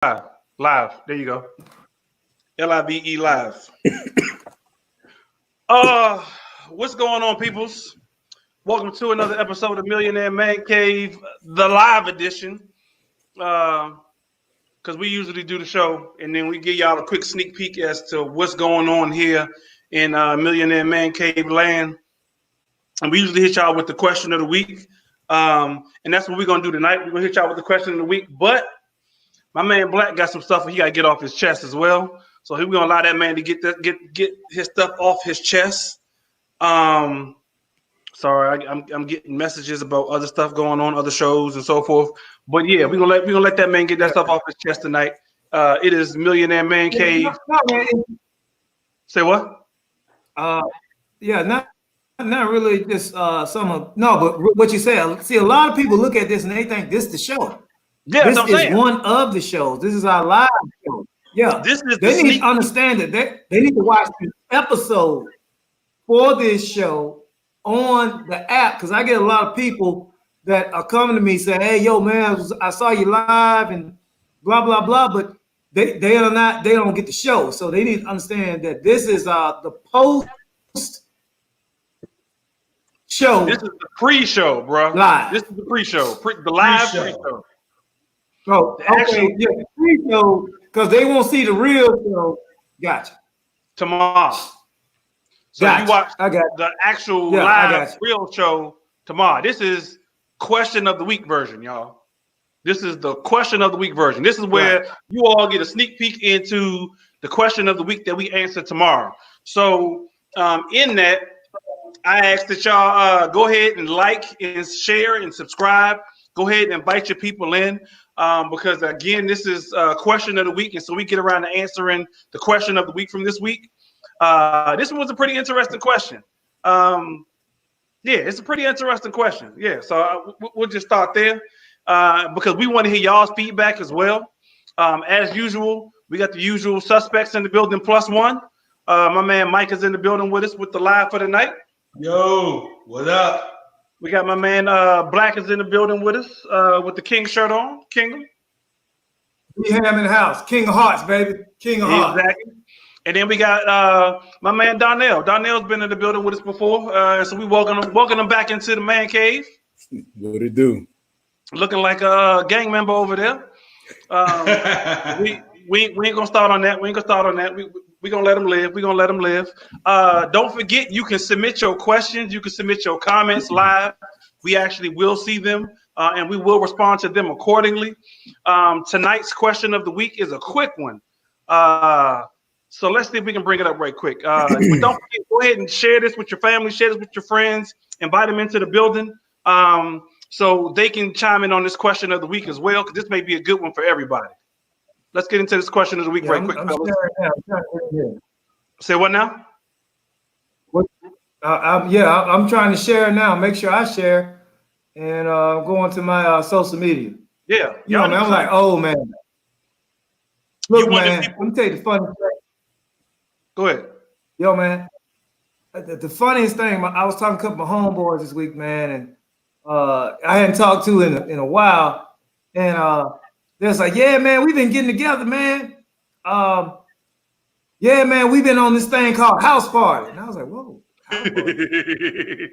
Live. There you go. LIVE live. What's going on, peoples? Welcome to another episode of Millionaire Man Cave, the live edition. Because we usually do the show and then we give y'all a quick sneak peek as to what's going on here in Millionaire Man Cave land. And we usually hit y'all with the question of the week. And that's what we're gonna do tonight. We're gonna hit y'all with the question of the week, but my man Black got some stuff he got to get off his chest as well. So we're gonna allow that man to get his stuff off his chest. Sorry, I'm getting messages about other stuff going on, other shows and so forth. But yeah, we're gonna let that man get that stuff off his chest tonight. It is Millionaire Man Cave. Say what? Yeah, not really just but what you said. See, a lot of people look at this and they think this is the show. Yeah, this is one of the shows. This is our live show. Yeah, they need to understand that they need to watch the episode for this show on the app, because I get a lot of people that are coming to me saying, "Hey, yo, man, I saw you live and blah blah blah," but they don't get the show. So they need to understand that this is the post show. This is the pre-show, bro. Live. This is the pre-show, the live pre-show. Oh, okay, yeah, the pre-show, because they won't see the real show. Gotcha. Tomorrow. So you watch the actual live real show tomorrow. This is question of the week version, y'all. This is the question of the week version. This is where you all get a sneak peek into the question of the week that we answer tomorrow. So in that, I ask that y'all go ahead and like and share and subscribe. Go ahead and invite your people in because, again, this is question of the week. And so we get around to answering the question of the week from this week. This one was a pretty interesting question. Yeah, it's a pretty interesting question. Yeah, so we'll just start there because we want to hear y'all's feedback as well. As usual, we got the usual suspects in the building plus one. My man Mike is in the building with us with the live for the night. Yo, what up? We got my man Black is in the building with us with the King shirt on. Kingdom. We have him in the house. King of Hearts, baby. King of Hearts. Exactly. And then we got my man Donnell. Donnell's been in the building with us before, so we welcome him back into the man cave. What it do? Looking like a gang member over there. We ain't gonna start on that. We gonna let him live. We gonna let him live. Don't forget, you can submit your questions. You can submit your comments live. We actually will see them, and we will respond to them accordingly. Tonight's question of the week is a quick one. So let's see if we can bring it up right quick. But don't forget, go ahead and share this with your family, share this with your friends, invite them into the building so they can chime in on this question of the week as well, because this may be a good one for everybody. Let's get into this question of the week right quick, fellas. Say what now? I'm trying to share now. Make sure I share and go onto my social media. Yeah. You know, man, I'm like, oh, man. Look, man, let me tell you the funny thing. Go ahead. Yo, man, the funniest thing, I was talking to a couple of my homeboys this week, man, and I hadn't talked to in a while, and they're like, yeah, man, we've been getting together, man. Yeah, man, we've been on this thing called House Party. And I was like, whoa. House Party.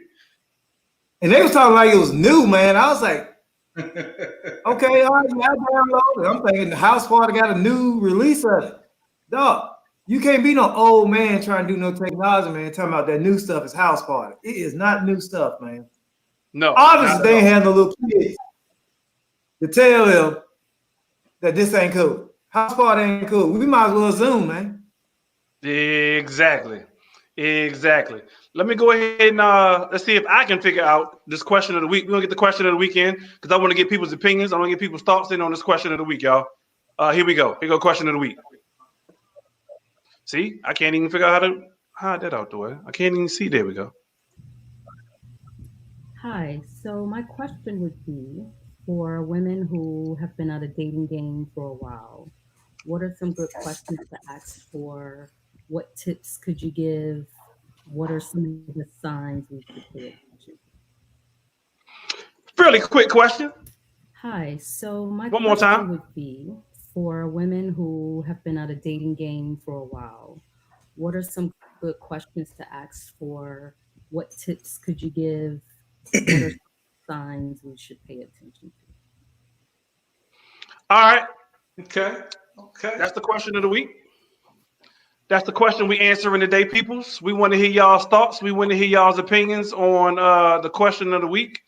And they was talking like it was new, man. I was like, okay, all right, I downloaded. I'm thinking the House Party got a new release of it. Dog, you can't be no old man trying to do no technology, man, talking about that new stuff is House Party. It is not new stuff, man. No. Obviously, they ain't had no little kids to tell them that this ain't cool. House Party ain't cool. We might as well Zoom, man. Exactly. Let me go ahead and let's see if I can figure out this question of the week. We're gonna get the question of the weekend because I want to get people's opinions. I want to get people's thoughts in on this question of the week, y'all. Here we go. Here go question of the week. See, I can't even figure out how to hide that out the way. I can't even see. There we go. Hi. So my question would be for women who have been out of dating game for a while. What are some good questions to ask for? What tips could you give? What are some of the signs we should pay attention? Fairly quick question. Hi. So my One more time would be for women who have been at a dating game for a while, what are some good questions to ask for? What tips could you give? What are some signs we should pay attention to? All right. Okay. That's the question of the week. That's the question we answering today, peoples. We want to hear y'all's thoughts. We want to hear y'all's opinions on the question of the week.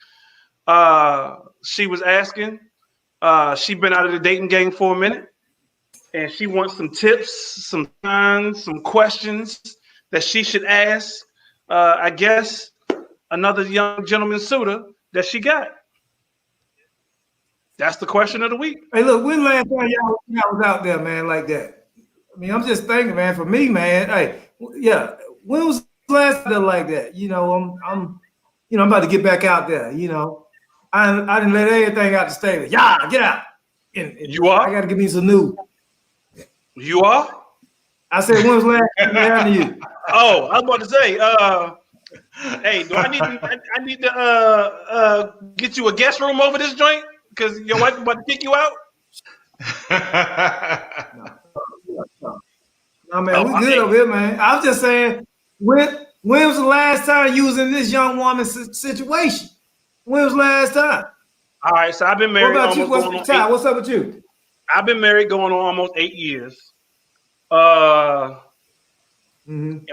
She was asking. She been out of the dating game for a minute, and she wants some tips, some signs, some questions that she should ask. I guess another young gentleman suitor that she got. That's the question of the week. Hey, look, when last time y'all was out there, man, like that? I mean, I'm just thinking, man. For me, man, hey, yeah, when was the last time like that? You know, I'm about to get back out there. You know, I didn't let everything out the stable. Yeah, get out. And you are. I got to give me some new. You are. I said, when was the last time happened to you? Oh, I was about to say, hey, do I need to get you a guest room over this joint? Because your wife about to kick you out? No, man, we good over here, man. I'm just saying, when was the last time you was in this young woman's situation? When was the last time? All right, so I've been married. What about you? What's up with you? I've been married going on almost 8 years. And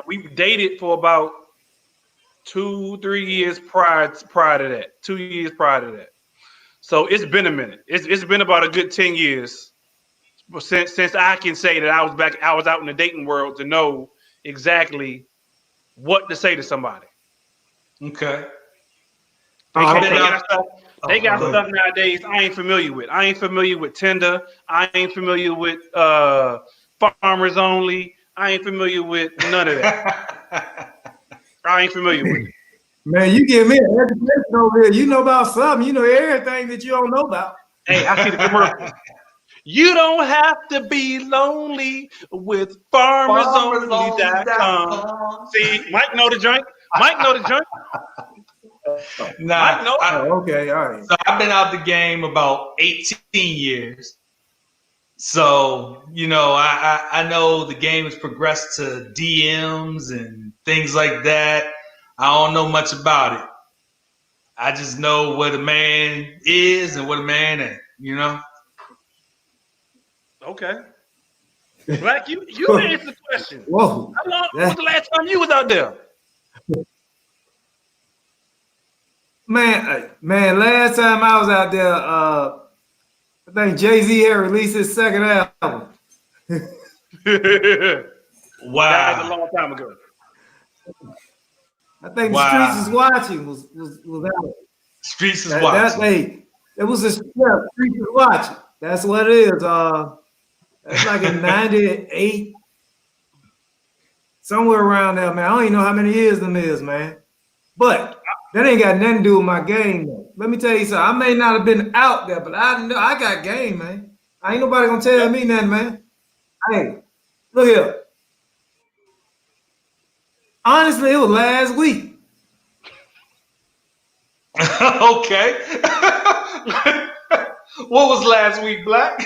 we dated for about 2-3 years prior to that. 2 years prior to that. So it's been a minute. It's been about a good 10 years since I can say that I was out in the dating world to know exactly what to say to somebody. Okay. They got stuff nowadays I ain't familiar with. I ain't familiar with Tinder. I ain't familiar with Farmers Only. I ain't familiar with none of that. I ain't familiar with it. Man, you give me an education over here. You know about something. You know everything that you don't know about. Hey, I see the commercial. You don't have to be lonely with FarmersOnly.com. See, Mike know the joint. Nah, okay, all right. So I've been out the game about 18 years. So, you know, I know the game has progressed to DMs and things like that. I don't know much about it. I just know what a man is and what a man ain't, you know? Okay. Black, you answer the question. Whoa. How long was the last time you was out there? Man, last time I was out there, I think Jay-Z had released his second album. Wow. That was a long time ago. I think The Streets Is Watching was out. Streets is Watching. It was Streets Is Watching. That's what it is. That's like in 98, somewhere around there, man. I don't even know how many years them is, man. But that ain't got nothing to do with my game, though. Let me tell you something. I may not have been out there, but I know I got game, man. Ain't nobody gonna tell me nothing, man. Hey, look here. Honestly, it was last week. Okay. What was last week, Black?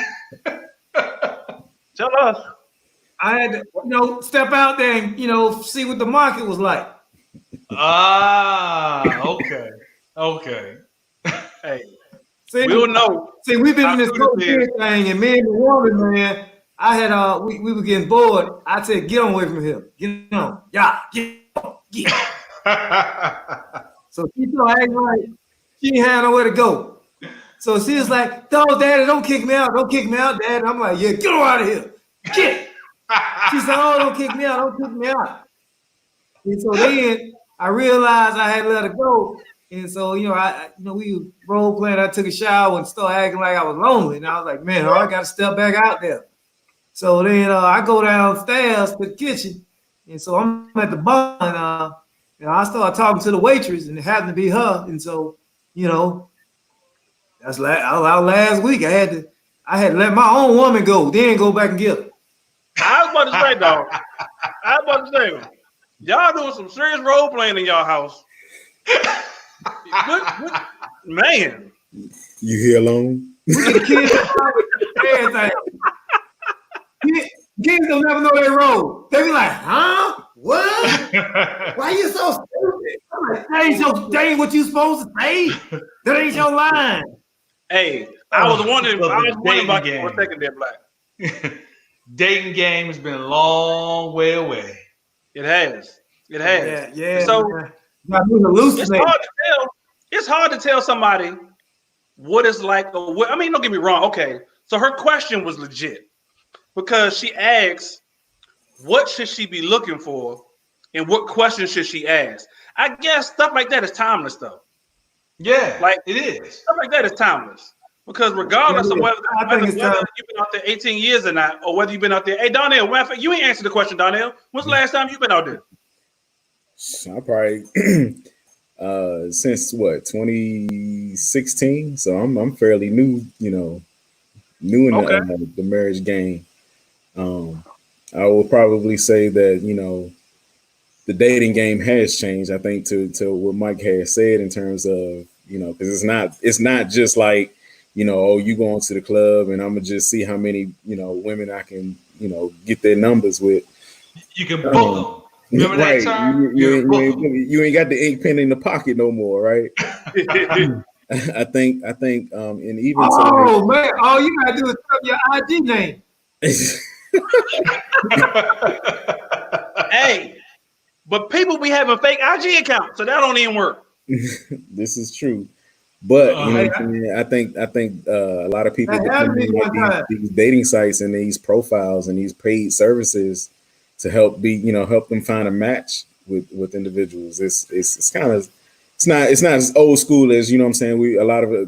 Tell us. I had to, step out there and, see what the market was like. Okay. Okay. Hey, see, we'll know. See, we've been in this COVID thing, and me and the woman, man, I had we were getting bored. I said, get on away from here. Get on. Yeah, get on. Get on. So she started acting like she ain't had nowhere to go. So she was like, no, Daddy, don't kick me out. Don't kick me out, Dad. I'm like, yeah, get her out of here. Get. She said, oh, don't kick me out. Don't kick me out. And so then I realized I had to let her go. And so, we were role playing. I took a shower and started acting like I was lonely. And I was like, man, I got to step back out there. So then I go downstairs to the kitchen. And so I'm at the bar and I started talking to the waitress, and it happened to be her. And so, that's last week. I had to let my own woman go, then go back and get her. I was about to say, dog. Y'all doing some serious role playing in y'all house. Man. You here alone? with the kids, everything. Kids don't never know their role. They be like, huh? What? Why you so stupid? I'm like, that ain't what you supposed to say. That ain't your line. Hey, I was wondering about you for a second there, Black. Dating game has been a long way away. It has. It has. Yeah. So it's hard to tell somebody what it's like. Or what, I mean, don't get me wrong. Okay, so her question was legit because she asks, "What should she be looking for, and what questions should she ask?" I guess stuff like that is timeless, though. Yeah, like it is. Stuff like that is timeless because regardless of whether you've been out there 18 years or not, or whether you've been out there. Hey, Donnell, you ain't answered the question, Donnell. When's the last time you've been out there? I probably since 2016. So I'm fairly new, new in the marriage game. I will probably say that the dating game has changed. I think to what Mike has said in terms of because it's not just like oh, you going to the club and I'm gonna just see how many women I can get their numbers with. You can book them. Remember right. that term? You ain't got the ink pen in the pocket no more, right? I think, and even man, all you gotta do is tell your IG name. Hey, but people be having fake IG accounts, so that don't even work. This is true, but I think a lot of people depend on these dating sites and these profiles and these paid services to help them find a match with individuals. It's not as old school as what I'm saying. A lot of it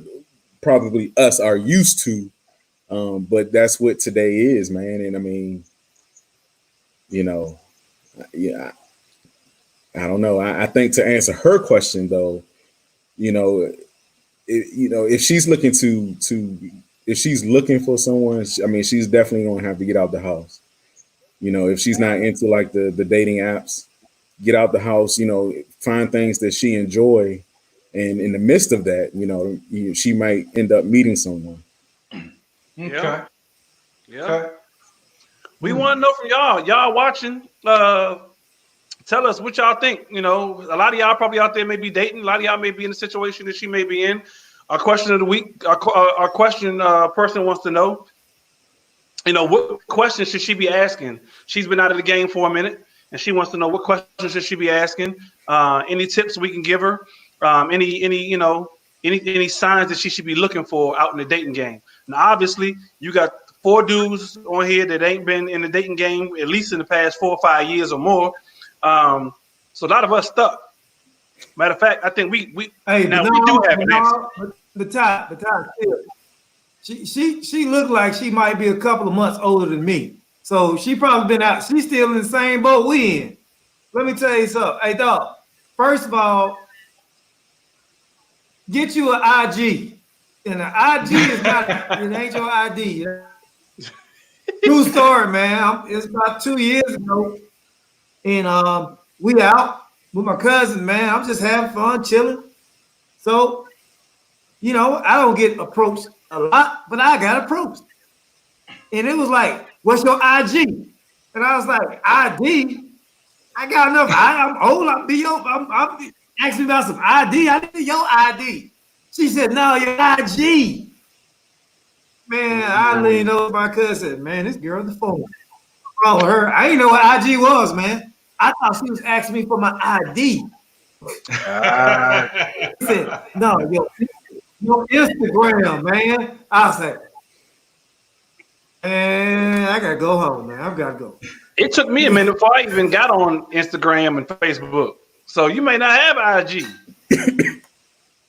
probably us are used to, but that's what today is, man. And I mean, yeah, I don't know. I think to answer her question though, if she's looking if she's looking for someone, I mean, she's definitely going to have to get out the house. If she's not into like the dating apps, get out the house, find things that she enjoy. And in the midst of that, she might end up meeting someone. Okay. Yeah. Okay. We want to know from y'all. Y'all watching, tell us what y'all think. A lot of y'all probably out there may be dating. A lot of y'all may be in the situation that she may be in. Our question of the week, our question person wants to know, what questions should she be asking? She's been out of the game for a minute, and she wants to know what questions should she be asking. Any tips we can give her? Any signs that she should be looking for out in the dating game? Now, obviously, you got 4 dudes on here that ain't been in the dating game at least in the past 4 or 5 years or more. So a lot of us stuck. Matter of fact, I think we do have an answer. The top. She looked like she might be a couple of months older than me. So she probably been out. She's still in the same boat we in. Let me tell you something. Hey, dog. First of all, get you an IG. And an IG is not, it ain't your ID. True story, man. It's about 2 years ago. And we out with my cousin, man. I'm just having fun, chilling. So, I don't get approached a lot, but I got approached. And it was like, what's your IG? And I was like, ID? I got enough. I'm old. I'm asking about some ID. I need your ID. She said, no, your IG. Man, I leaned over my cousin. Man, this girl on the phone. Wrong with her. I didn't know what IG was, man. I thought she was asking me for my ID. I said, no, your Instagram, man. I was like, man, I gotta go home, man. I've got to go. It took me a minute before I even got on Instagram and Facebook. So you may not have IG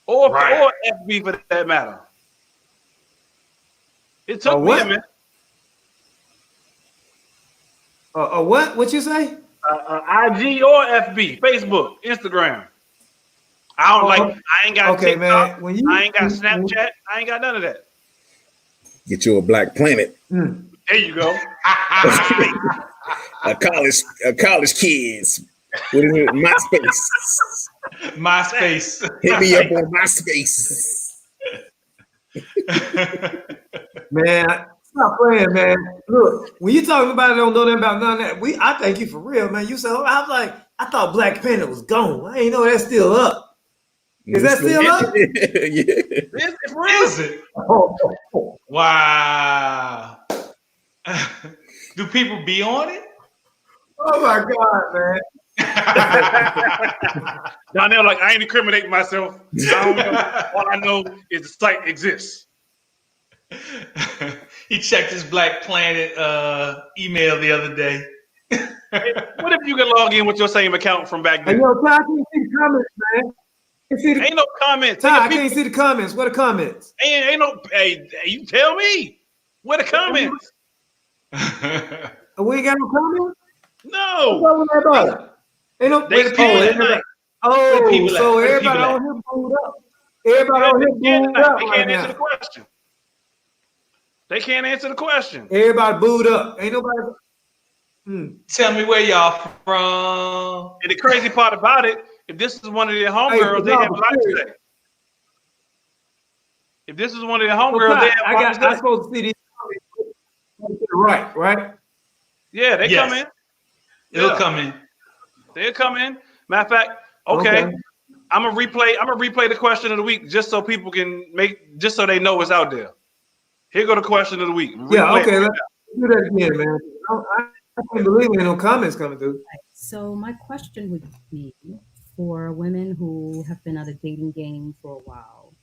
or FB for that matter. It took me a minute. What? What you say? IG or FB, Facebook, Instagram. I ain't got TikTok. Man. I ain't got Snapchat. I ain't got none of that. Get you a Black Planet. There you go. a college kids. What is it? MySpace. Hit me up on MySpace. Man, stop playing, man. Look, when you talking about it, don't know nothing about none of that. I thank you for real, man. You said, I was like, I thought Black Panther was gone. I ain't know that's still up. Is that still up? Yeah. Is it? Oh. Wow. Do people be on it? Oh my God, man. Donnell, like, I ain't incriminating myself. I don't know. All I know is the site exists. He checked his Black Planet email the other day. Hey, what if you can log in with your same account from back then? Hey, yo, Ty, I can't see the comments, man. Ain't no comments. Ty, I can't see the comments. What are the comments? Ain't no. Hey, you tell me. What are the comments? We ain't got no comments? No. Ain't no. They people so everybody on here booed up. Everybody on here booed up. They can't answer the question. They can't answer the question. Everybody booed up. Ain't nobody. Tell me where y'all from. And the crazy part about it, if this is one of their homegirls, they have live today. If this is one of their homegirls, they have I'm supposed to see these. Right. Yeah, they come in. It'll come in. They'll come in. Matter of fact, okay. I'm gonna replay the question of the week just so people can just so they know it's out there. Here go the question of the week. Let's do that again, man. I can't believe there ain't no comments coming through. So my question would be, for women who have been out of dating game for a while,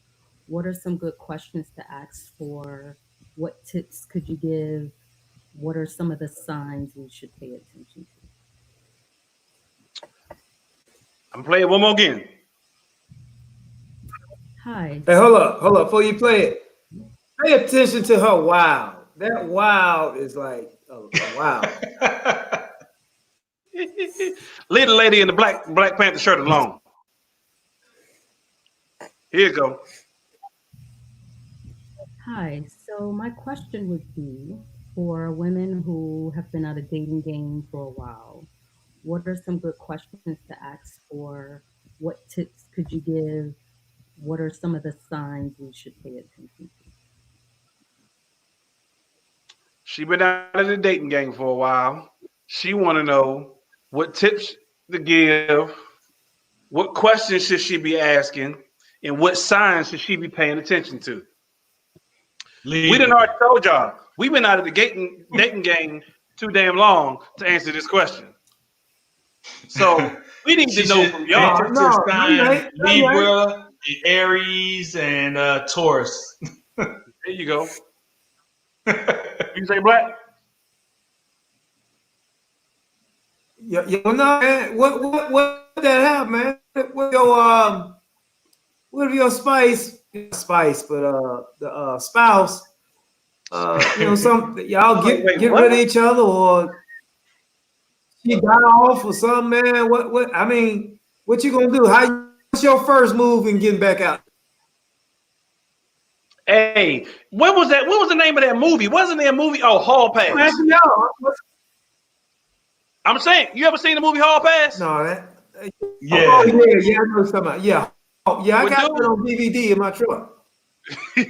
what are some good questions to ask for? What tips could you give? What are some of the signs we should pay attention to? I'm playing one more again. Hi. Hey, hold up. Before you play it, pay attention to her wow. That wow is like a wow. Leave the lady in the Black Panther shirt alone. Here you go. Hi. So my question would be, for women who have been out of dating game for a while, what are some good questions to ask for? What tips could you give? What are some of the signs we should pay attention to? She been out of the dating game for a while. She want to know what tips to give, what questions should she be asking, and what signs should she be paying attention to. We done already told y'all. We've been out of the dating game too damn long to answer this question. So we need to know from y'all. Libra, Aries, and Taurus. There you go. You say Black? Yeah, no, man. What that have, man? What your spouse? Some y'all get rid of each other, or she got off or something, man. What? I mean, what you gonna do? What's your first move in getting back out? Hey, what was that? What was the name of that movie? Wasn't there a movie? Oh, Hall Pass. I'm saying, you ever seen the movie Hall Pass? No, yeah. I know something about. Yeah, I got it on DVD in my truck. He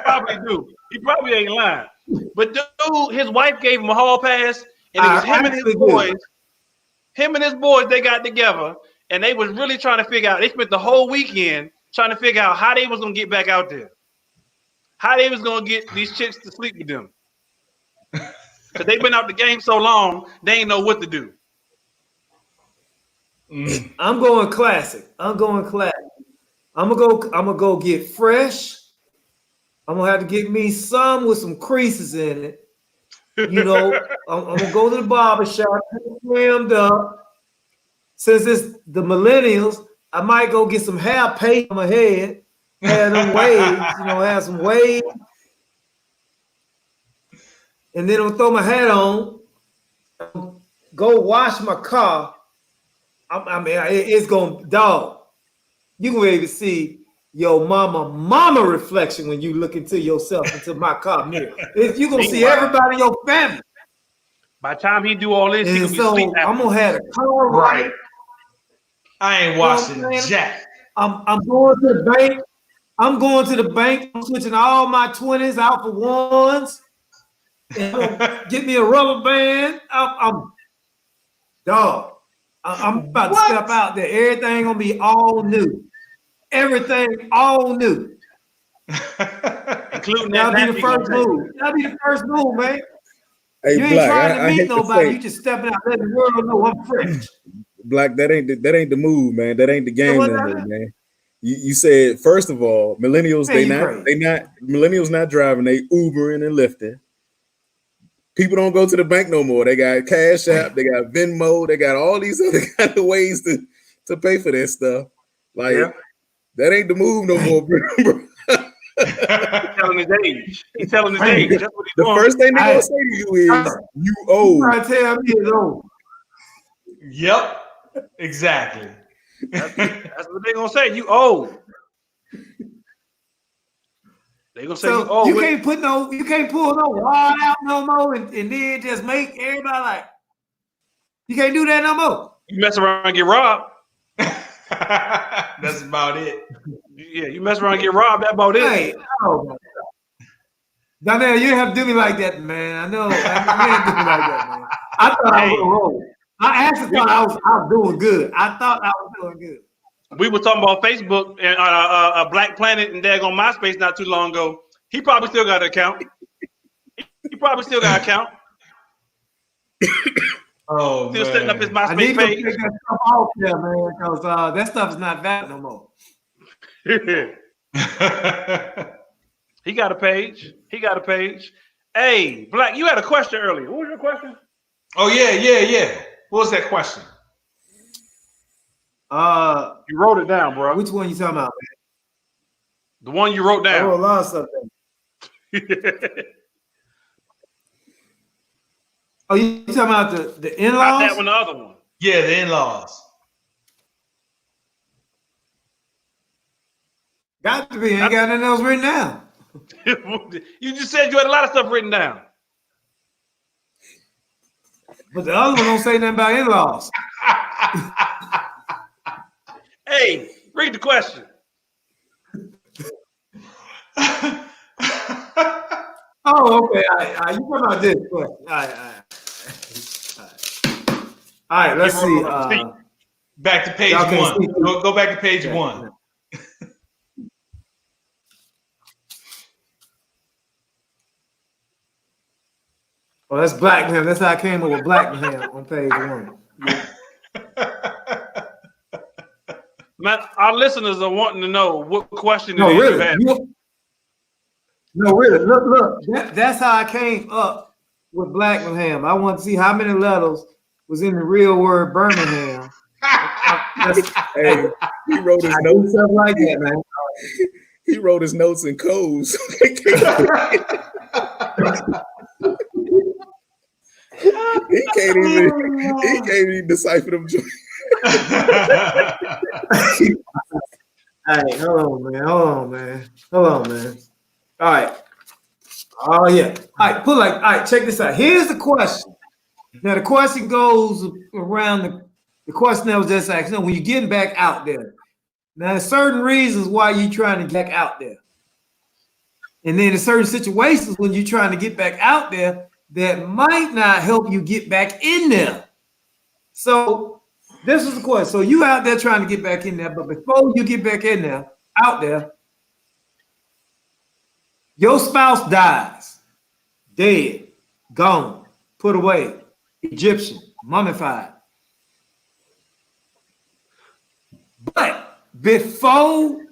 probably do. He probably ain't lying. But dude, his wife gave him a hall pass, and it was him and his boys. Him and his boys, they got together, and they was really trying to figure out. They spent the whole weekend trying to figure out how they was gonna get back out there, how they was gonna get these chicks to sleep with them. Cause they've been out the game so long, they ain't know what to do. I'm going classic. I'm gonna go get fresh. I'm gonna have to get me some with some creases in it. You know, I'm gonna go to the barber shop, trimmed up. Since it's the millennials, I might go get some hair paint on my head, have them waves, have some waves. And then I'll throw my hat on, go wash my car. It's gonna, dog. You can able to see your mama reflection when you look into yourself, into my car mirror. You're gonna see everybody in your family. By the time he do all this, and so I'm gonna have a car right. I ain't washing jack. I'm going to the bank. I'm going to the bank. I'm switching all my 20s out for ones. And get me a rubber band. I'm about to step out there. Everything gonna be all new. Everything all new. Including that'll be the first move. That'll be the first move, man. Hey, you ain't Black, trying to meet nobody. You just stepping out, letting the world know I'm fresh. Black, that ain't the move, man. That ain't the game no more, man. You said, first of all, millennials, millennials not driving, they Ubering and Lyfting. People don't go to the bank no more. They got Cash App, they got Venmo, they got all these other kind of ways to pay for that stuff. Like, that ain't the move no more, bro. He's telling his age. He's telling his age. That's what he's the doing. First thing they're gonna say to you is, you old. You trying to tell me it's old. Yep, exactly. That's what they're gonna say. You old. They gonna say you old. You can't pull no rod out no more and then just make everybody like you can't do that no more. You mess around and get robbed. That's about it. Yeah, you mess around and get robbed, that's about it. Hey, Donnell, you didn't have to do me like that, man. I know. You didn't do me like that, man. I thought I was wrong. I actually thought I was doing good. I thought I was doing good. We were talking about Facebook and Black Planet and daggone MySpace not too long ago. He probably still got an account. He probably still got an account. Oh, still man. setting up his MySpace I need page. to take that stuff off there, man, because that stuff is not valid no more. He got a page. Hey, Black, you had a question earlier. What was your question? Oh, yeah. What was that question? You wrote it down, bro. Which one you talking about, man? The one you wrote down. I wrote a lot of stuff down. Oh, you talking about the in-laws? Not that one, the other one. Yeah, the in-laws. Got to be. Ain't got nothing else written down. You just said you had a lot of stuff written down. But the other one don't say nothing about in-laws. Hey, read the question. Oh, okay. All right. You talking about this question. All right. Let's see. Back to page one. Go back to page one. Oh, that's Black Man. That's how I came up with Black Man on page one. Man, our listeners are wanting to know what question No, it is. Really. No, really. Look. That's how I came up with Black Man. I want to see how many letters was in the real word Birmingham. Hey, he wrote his notes stuff like that, man. He wrote his notes in codes. He can't even decipher them. Hey, hold on, man. All right. Oh yeah. All right, check this out. Here's the question. Now the question goes around the question that was just asked. When you're getting back out there. Now there's certain reasons why you're trying to get back out there. And then in certain situations when you're trying to get back out there that might not help you get back in there. So this is the question. So you out there trying to get back in there, but before you get back in there, out there, your spouse dies, dead, gone, put away, Egyptian, mummified. But before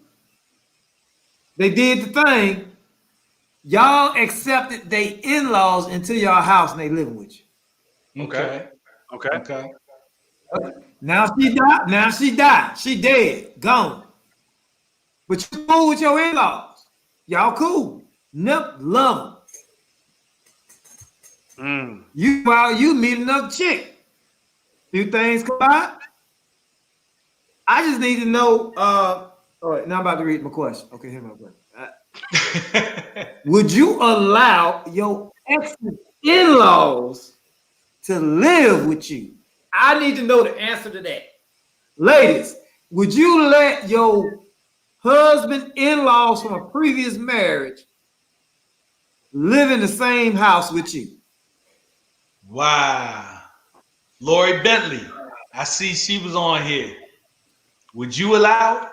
they did the thing, y'all accepted they in-laws into your house and they living with you. Okay. Now she died. She dead, gone. But you cool with your in-laws. Y'all cool. Nope, love them. You meet another chick. Few things come by. I just need to know. All right, now I'm about to read my question. Okay, here's my question. Would you allow your ex-in-laws to live with you? I need to know the answer to that. Ladies, would you let your husband in-laws from a previous marriage live in the same house with you. Wow. Lori Bentley, I see she was on here. Would you allow it?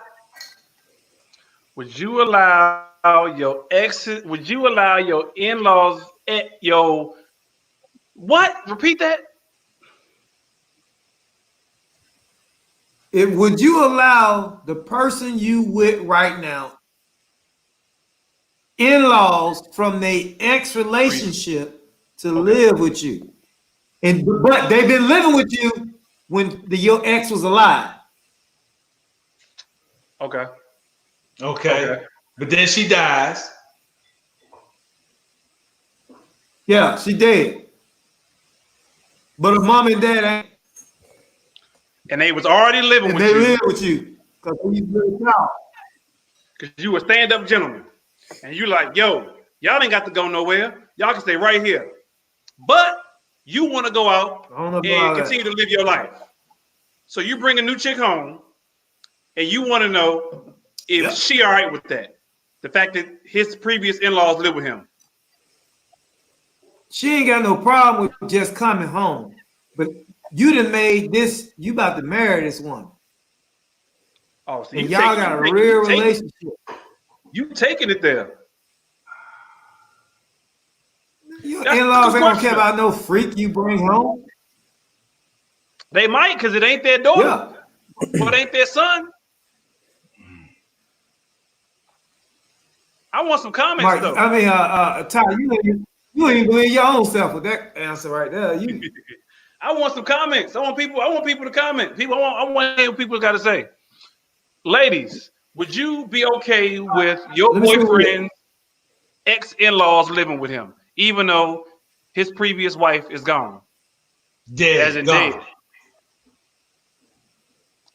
Would you allow your exes? Would you allow your in-laws at your what? Repeat that. Would you allow the person you with right now, in-laws from their ex-relationship, to live with you? But they've been living with you when your ex was alive. Okay. But then she dies. Yeah, she dead. But her mom and dad ain't. And they was already living with you. They live with you. Because you a stand-up gentleman. And you like, yo, y'all ain't got to go nowhere. Y'all can stay right here. But you want to go out and continue to live your life. So you bring a new chick home and you want to know if she all right with that. The fact that his previous in-laws live with him. She ain't got no problem with just coming home. But you done made this, you about to marry this woman. Oh, so and y'all got a real relationship. You taking it there. Your in-laws ain't gonna care about no freak you bring home. They might, because it ain't their daughter. But it ain't their son. I want some comments, Mike, though. I mean, Ty, you ain't even believe your own self with that answer right there. I want some comments. I want people to comment. I want to hear what people got to say. Ladies, would you be okay with your boyfriend's ex-in-laws living with him, even though his previous wife is gone? Dead. As in dead.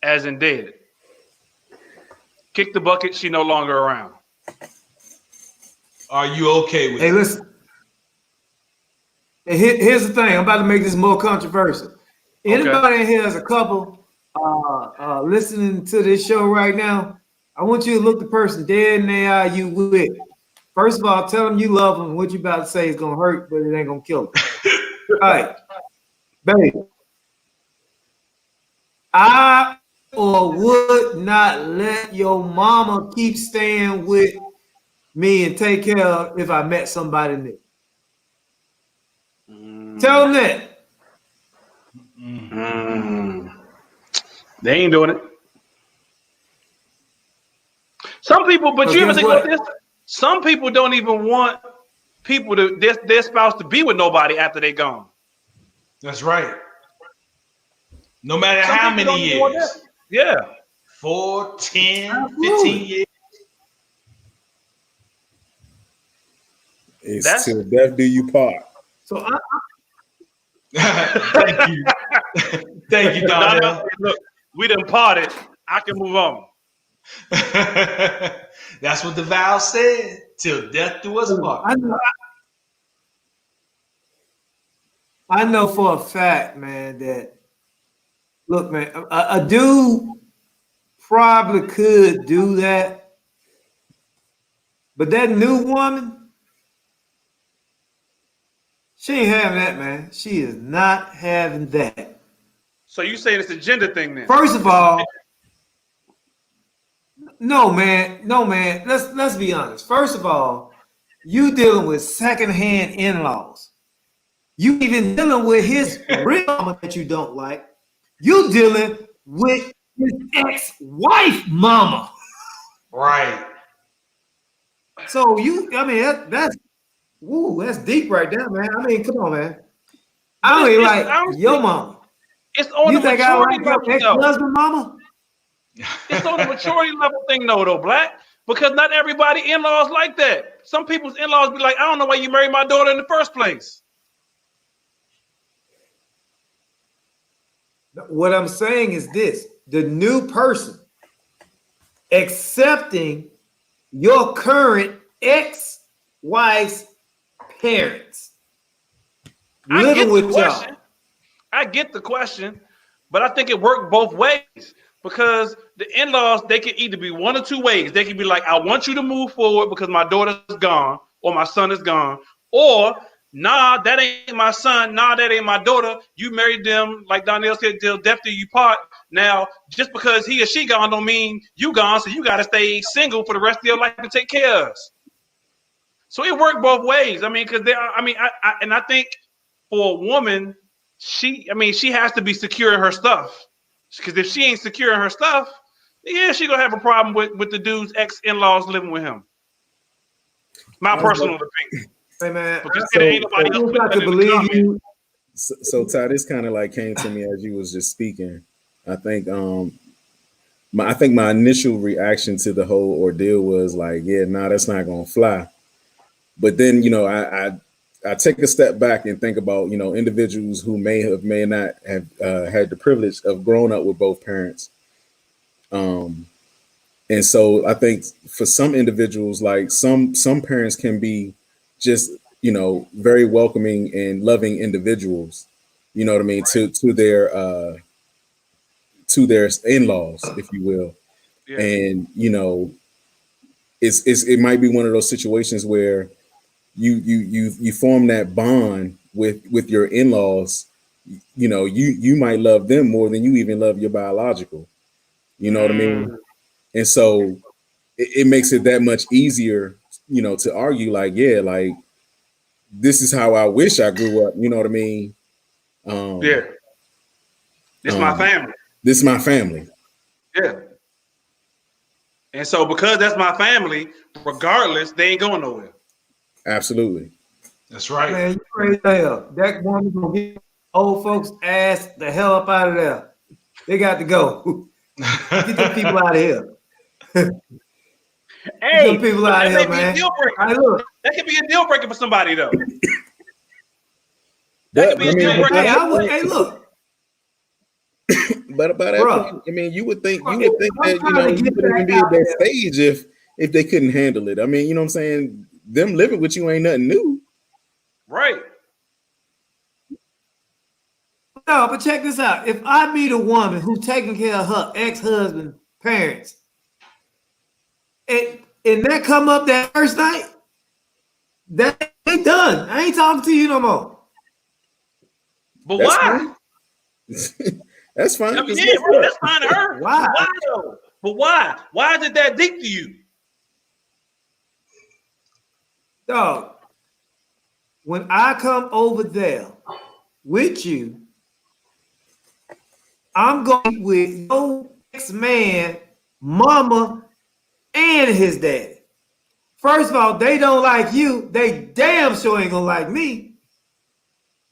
As in dead. Kick the bucket, she no longer around. Are you okay with it? Hey, listen. Here's the thing. I'm about to make this more controversial. Anybody in here as a couple listening to this show right now, I want you to look the person dead in the eye you with. First of all, tell them you love them. What you about to say is going to hurt, but it ain't going to kill them. All right. Baby. I would not let your mama keep staying with me and take care of if I met somebody new. Tell them that. They ain't doing it. Some people, but you ever think about this? Some people don't even want people their spouse to be with nobody after they gone. That's right. No matter how many years. Yeah. 4, 10, 15 years. It's till death do you part. So thank you. Thank you, Donnell. Look, we done parted. I can move on. That's what the vow said. Till death do us part. I know for a fact, man, that look, man, a dude probably could do that, but that new woman, she ain't having that, man. She is not having that. So you saying it's a gender thing then? First of all, no, man. Let's be honest. First of all, you dealing with secondhand in-laws. You even dealing with his real mama that you don't like. You dealing with his ex-wife mama. Right. So that's deep right there, man. I mean, come on, man. I don't even like your mama. It's on the maturity level, ex-husband mama? It's on the maturity level thing, though, Black. Because not everybody in-laws like that. Some people's in-laws be like, I don't know why you married my daughter in the first place. What I'm saying is this: the new person accepting your current ex-wife's parents living with y'all. I get the question, but I think it worked both ways. Because the in-laws, they can either be one or two ways. They can be like, I want you to move forward because my daughter's gone or my son is gone. Or, nah, that ain't my son. Nah, that ain't my daughter. You married them, like Donnell said, till death do you part. Now, just because he or she gone don't mean you gone, so you got to stay single for the rest of your life and take care of us. So it worked both ways. I mean, because I think for a woman, she has to be secure in her stuff. Because if she ain't secure in her stuff, yeah, she gonna have a problem with the dude's ex-in-laws living with him. My personal opinion. Hey man, So Ty, this kind of like came to me as you was just speaking. I think my initial reaction to the whole ordeal was like, yeah, nah, that's not gonna fly. But then, I take a step back and think about, individuals who may not have had the privilege of growing up with both parents. And so I think for some individuals, like some parents can be just, very welcoming and loving individuals, you know what I mean, to their in-laws, if you will. Yeah. And, it might be one of those situations where you form that bond with your in-laws. You might love them more than you even love your biological, you know what I mean? And so it makes it that much easier, to argue like, yeah, like this is how I wish I grew up, you know what I mean? Yeah. This my family. This is my family. Yeah. And so because that's my family, regardless, they ain't going nowhere. Absolutely. That's right. Man, you crazy hell. That woman's gonna get old folks' ass the hell up out of there. They got to go. Get the people out of here. Hey, people out of here, man. Hey, look. That could be a deal breaker for somebody, though. That could be a deal breaker. Hey, look. But about that point, I mean, you would think that, you wouldn't even be at that stage if they couldn't handle it. I mean, you know what I'm saying? Them living with you ain't nothing new. Right. No, but check this out. If I meet a woman who's taking care of her ex-husband's parents, and that come up that first night, that ain't done. I ain't talking to you no more. But why? That's fine. I mean, yeah, right. That's fine to her. Why? Why though? But why? Why is it that deep to you? Dog, when I come over there with you, I'm going with your ex-man, mama, and his daddy. First of all, they don't like you. They damn sure ain't gonna like me.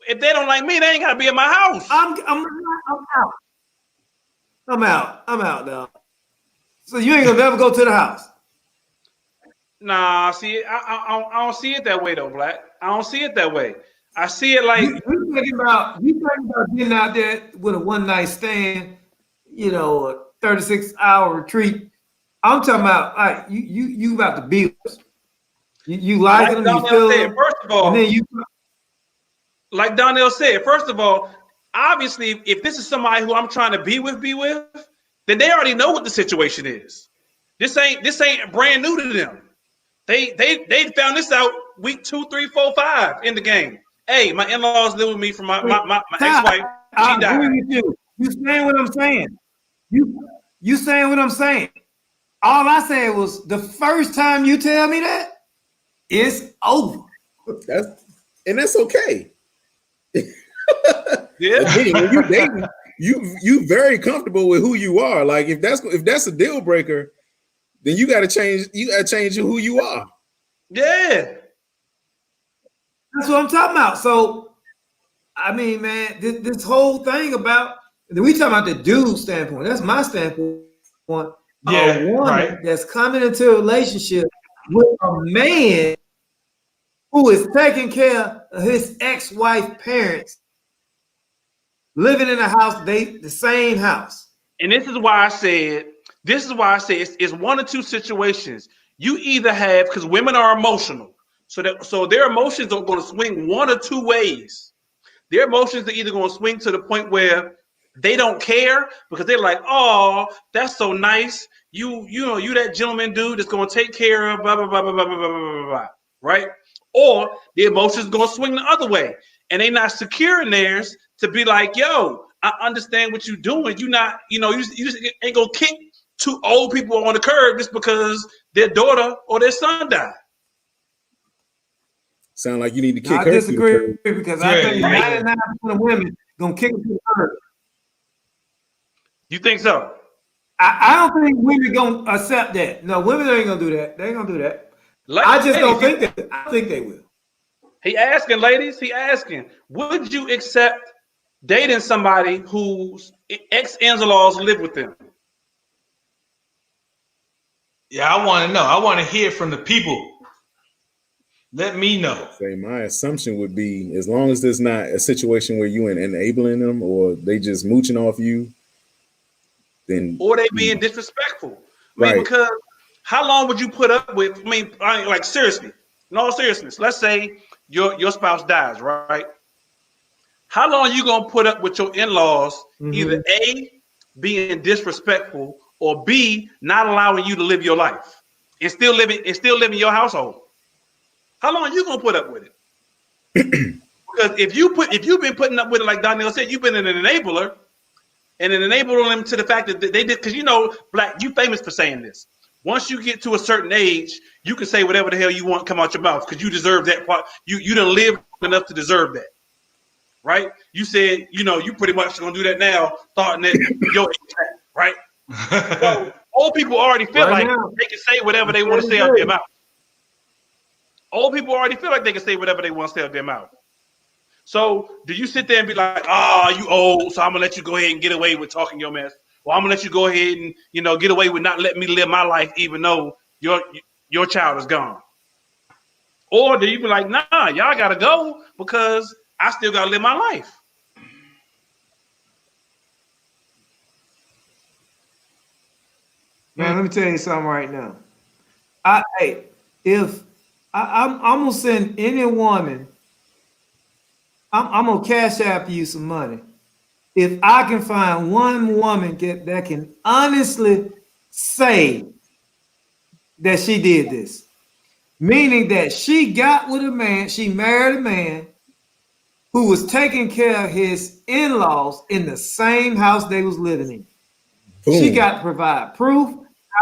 If they don't like me, they ain't gotta be in my house. I'm out. I'm out, dog. So you ain't gonna never go to the house. Nah, see, I don't see it that way though, Black. I don't see it that way. I see it like you thinking about getting out there with a one night stand, a 36-hour retreat. I'm talking about like you about to be with us. You like them, you feel them. First of all, and then like Donnell said, first of all, obviously, if this is somebody who I'm trying to be with, then they already know what the situation is. This ain't brand new to them. They found this out week 2, 3, 4, 5 in the game. Hey, my in-laws live with me from my ex-wife. She died. I agree with you. You saying what I'm saying. You saying what I'm saying. All I said was the first time you tell me that, it's over. That's okay. Yeah. Again, when you dating, you very comfortable with who you are. Like if that's a deal breaker, then you gotta change who you are. Yeah. That's what I'm talking about. So, I mean, man, this whole thing about we talking about the dude standpoint. That's my standpoint. Yeah, a woman right. that's coming into a relationship with a man who is taking care of his ex-wife parents, living in a house, the same house. And this is why I said it's one or two situations. You either have, because women are emotional, so their emotions are going to swing one or two ways. Their emotions are either going to swing to the point where they don't care because they're like, oh, that's so nice. You that gentleman dude that's gonna take care of blah blah blah blah blah blah blah blah, blah, right? Or the emotions gonna swing the other way, and they not secure in theirs to be like, yo, I understand what you're doing. You not, you just ain't gonna kick two old people on the curb just because their daughter or their son died. Sound like you need to kick her. I disagree because I think 99% of women gonna kick her to the curb. You think so? I don't think women gonna accept that. No, women ain't gonna do that. They ain't gonna do that. I just don't think that. I think they will. He asking, ladies. He asking, would you accept dating somebody whose ex-in-laws live with them? Yeah, I want to know. I want to hear from the people. Let me know. Say my assumption would be, as long as there's not a situation where you enabling them or they just mooching off you, then or they being disrespectful. I mean, because how long would you put up with? I mean, like seriously, in all seriousness, let's say your spouse dies, right? How long are you gonna put up with your in-laws? Either A, being disrespectful, or B, not allowing you to live your life and still living your household. How long are you gonna put up with it? Because if you've been putting up with it, like Donnell said, you've been an enabler, and it enabled them to the fact that they did. Because Black, you famous for saying this. Once you get to a certain age, you can say whatever the hell you want come out your mouth because you deserve that part. You done lived enough to deserve that, right? You said you pretty much gonna do that now, starting at your age, right? So old people already feel like they can say whatever they want to say out their mouth. Old people already feel like they can say whatever they want to say out their mouth. So do you sit there and be like, you old, so I'm gonna let you go ahead and get away with talking your mess, or I'm gonna let you go ahead and get away with not letting me live my life, even though your child is gone? Or do you be like, nah, y'all gotta go because I still gotta live my life? Man, let me tell you something right now. I'm gonna send any woman, I'm gonna cash app you some money. If I can find one woman that can honestly say that she did this, meaning that she got with a man, she married a man who was taking care of his in-laws in the same house they was living in. Boom. She got to provide proof.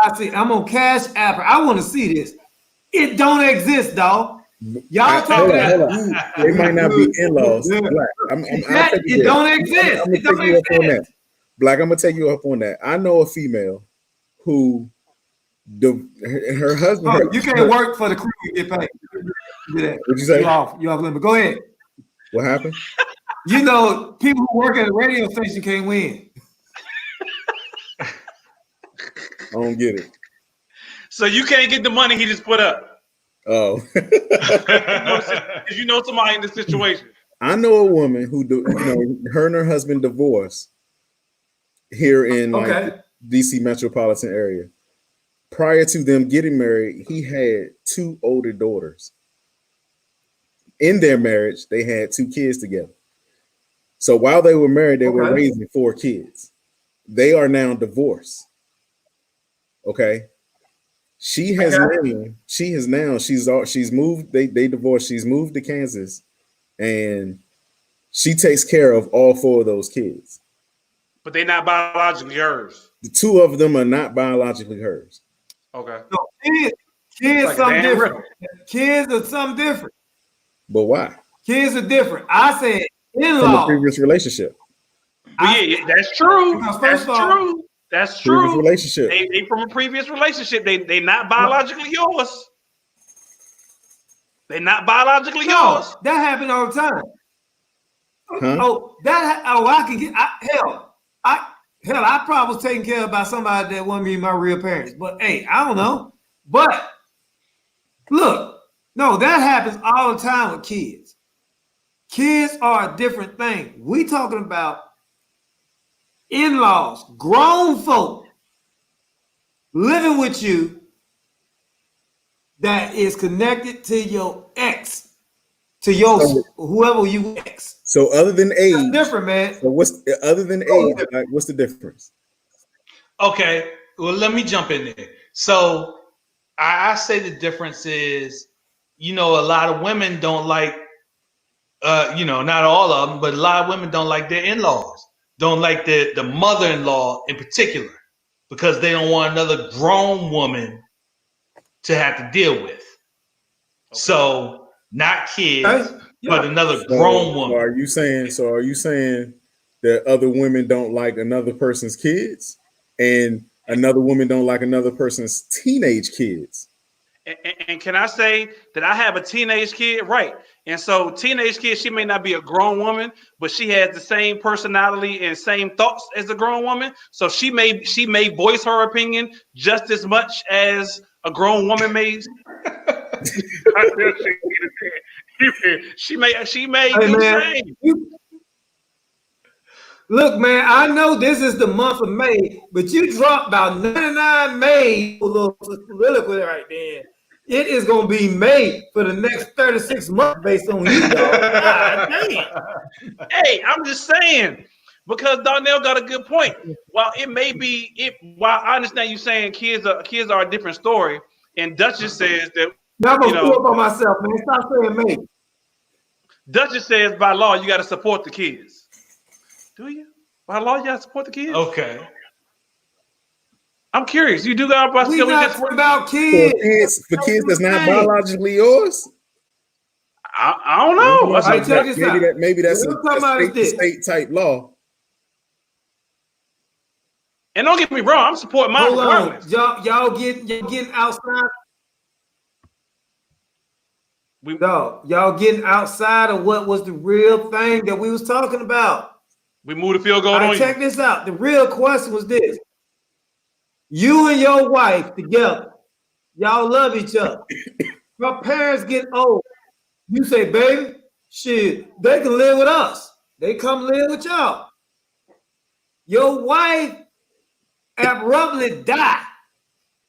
I'm on cash app her. I want to see this. It don't exist, dog. Y'all talking that? They might not be in-laws. Black. It don't exist. It don't exist. Black, I'm gonna take you up on that. I know a female who her husband. You can't work for the crew to get paid. What'd you say? You off limit. Go ahead. What happened? People who work at a radio station can't win. I don't get it. So you can't get the money he just put up. Oh. Because you know somebody in this situation. I know a woman who her and her husband divorced here in DC metropolitan area. Prior to them getting married, he had 2 older daughters. In their marriage, they had 2 kids together. So while they were married, they were raising 4 kids. They are now divorced. Okay. She's moved. They divorced. She's moved to Kansas, and she takes care of all 4 of those kids. But they're not biologically hers. The 2 of them are not biologically hers. Okay. So kids something different. Kids are something different. But why? Kids are different. I said in-law. From a previous relationship. Yeah, that's true. That's true. That's true. Previous relationship. They from a previous relationship. They not biologically yours. They not biologically yours. That happened all the time. Huh? I probably was taken care of by somebody that wasn't be my real parents. But hey, I don't know. But look, no, that happens all the time with kids. Kids are a different thing. We talking about in-laws, grown folk living with you that is connected to your ex, to your whoever you ex. So other than age, that's different, man. So what's other than age? Like, what's the difference? Okay, well, let me jump in there. So I say the difference is, a lot of women don't like, not all of them, but a lot of women don't like their in-laws, don't like the mother-in-law in particular, because they don't want another grown woman to have to deal with. Okay. So not kids, but another grown woman. Are you saying that other women don't like another person's kids, and another woman don't like another person's teenage kids? And can I say that I have a teenage kid, right? And so teenage kid, she may not be a grown woman, but she has the same personality and same thoughts as a grown woman. So she may voice her opinion just as much as a grown woman may. she may do the same. Look, man, I know this is the month of May, but you dropped about 99 May soliloquy right there. It is going to be May for the next 36 months based on you, dog. God damn. Hey, I'm just saying, because Darnell got a good point. While while I understand you saying kids are a different story, and Duchess says that. Now I'm going to up on myself, man. Stop saying May. Duchess says by law you got to support the kids. Do you? By law you got to support the kids? Okay. I'm curious. You do got we not about kids. For kids that's not biologically yours. I don't know. Maybe that's a state type law. And don't get me wrong, I'm supporting my regardless. Y'all getting outside. Y'all getting outside of what was the real thing that we was talking about. We moved the field goal on you. Check this out. The real question was this. You and your wife together, y'all love each other. Your parents get old. You say, baby, shit, they can live with us. They come live with y'all. Your wife abruptly die.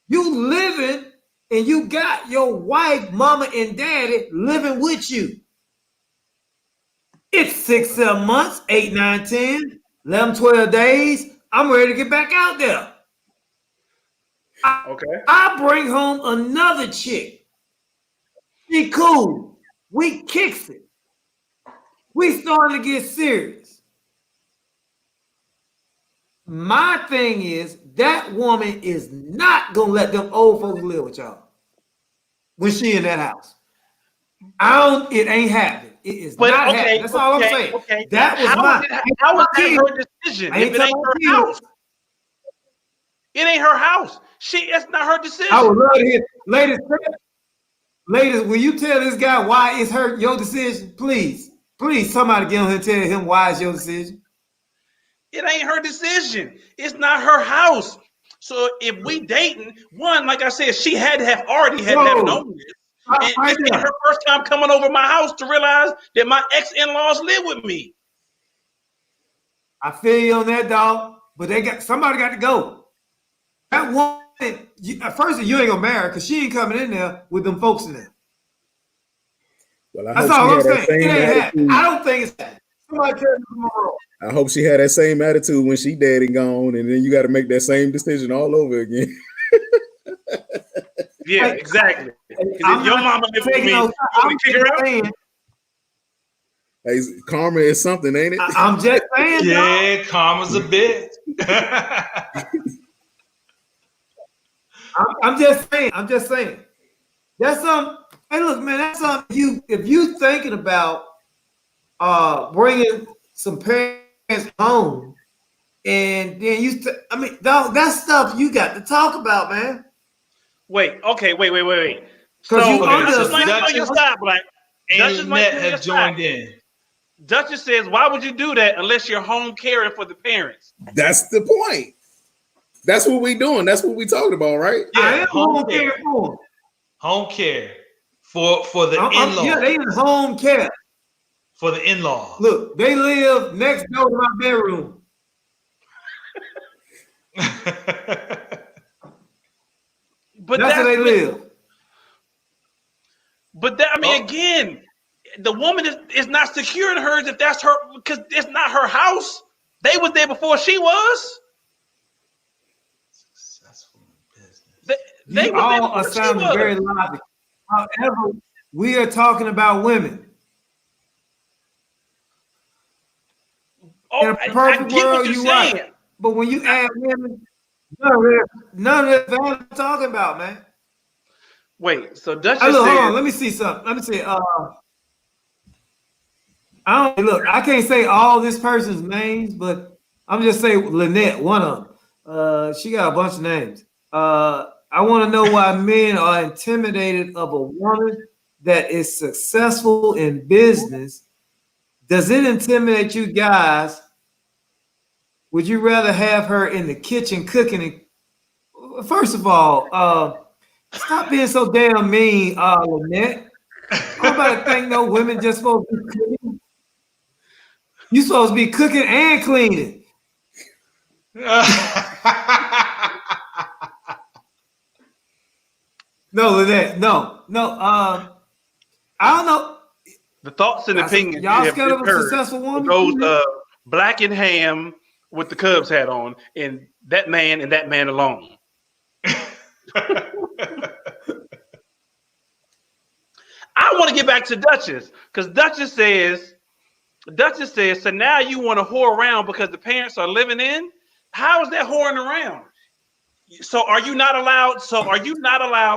You living and you got your wife, mama, and daddy living with you. It's 6, 7 months, 8, 9, 10, 11, 12 days. I'm ready to get back out there. I bring home another chick. She cool. We kicks it. We starting to get serious. My thing is that woman is not gonna let them old folks live with y'all when she in that house. It ain't happening. It is not happening. That's all I'm saying. Okay. That was how was that her decision? If it ain't her house. It ain't her house. It's not her decision. I would love to hear, ladies, will you tell this guy why it's your decision? Please, somebody get on here and tell him why it's your decision. It ain't her decision. It's not her house. So if we dating, one, like I said, she had to have known this. And this ain't her first time coming over my house to realize that my ex-in-laws live with me. I feel you on that, dog. But somebody got to go. That woman, first you ain't gonna marry her because she ain't coming in there with them folks in there. Well, that's all I'm saying. It ain't happening. I don't think it's happening. Somebody tell me tomorrow. I hope she had that same attitude when she dead and gone, and then you got to make that same decision all over again. Yeah, exactly. If your mama live with me, I'm kick her out. Hey, karma is something, ain't it? I'm just saying. Yeah, karma's a bit. I'm just saying. That's something. Hey, look, man, that's something. If you thinking about bringing some parents home, and then dog, that's stuff you got to talk about, man. Wait. Because Duchess has joined in. Duchess says, "Why would you do that unless you're home caring for the parents?" That's the point. That's what we doing. That's what we talking about, right? Yeah, I am home care for them. Home care for the in-laws. Yeah, they in home care for the in-laws. Look, they live next door to my bedroom. But that's where they live. But again, the woman is not secure in hers if that's her, because it's not her house. They was there before she was. Successful in business. They was all are sounding very logical. However, we are talking about women. Oh, in a perfect world, you're right. But when you add women, none of that I'm talking about, man. Wait, so Duchess hold on, let me see something. Let me see. I can't say all this person's names, but I'm just saying Lynette, one of them. She got a bunch of names. I want to know why men are intimidated of a woman that is successful in business. Does it intimidate you guys? Would you rather have her in the kitchen cooking? First of all, stop being so damn mean, Lynette. Nobody think no women just supposed to be cooking. You supposed to be cooking and cleaning. No, Lynette, no. I don't know. The thoughts and opinions y'all scared of a successful woman? Those black and ham with the Cubs hat on, and that man alone. I want to get back to Duchess, because Duchess says, so now you want to whore around because the parents are living in? How is that whoring around? So are you not allowed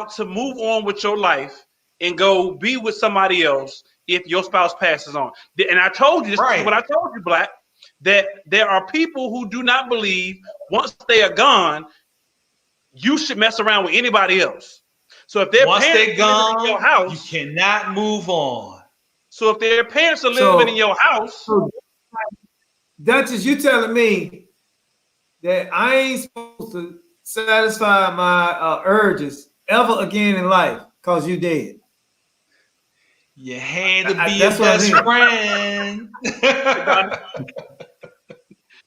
to move on with your life and go be with somebody else if your spouse passes on? And I told you, this is what I told you, Black, that there are people who do not believe once they are gone, you should mess around with anybody else. So if their once parents they're gone, in your house, you cannot move on. So if their parents are living in your house, Duchess, you telling me that I ain't supposed to satisfy my urges ever again in life because you dead? You had to be your best friend.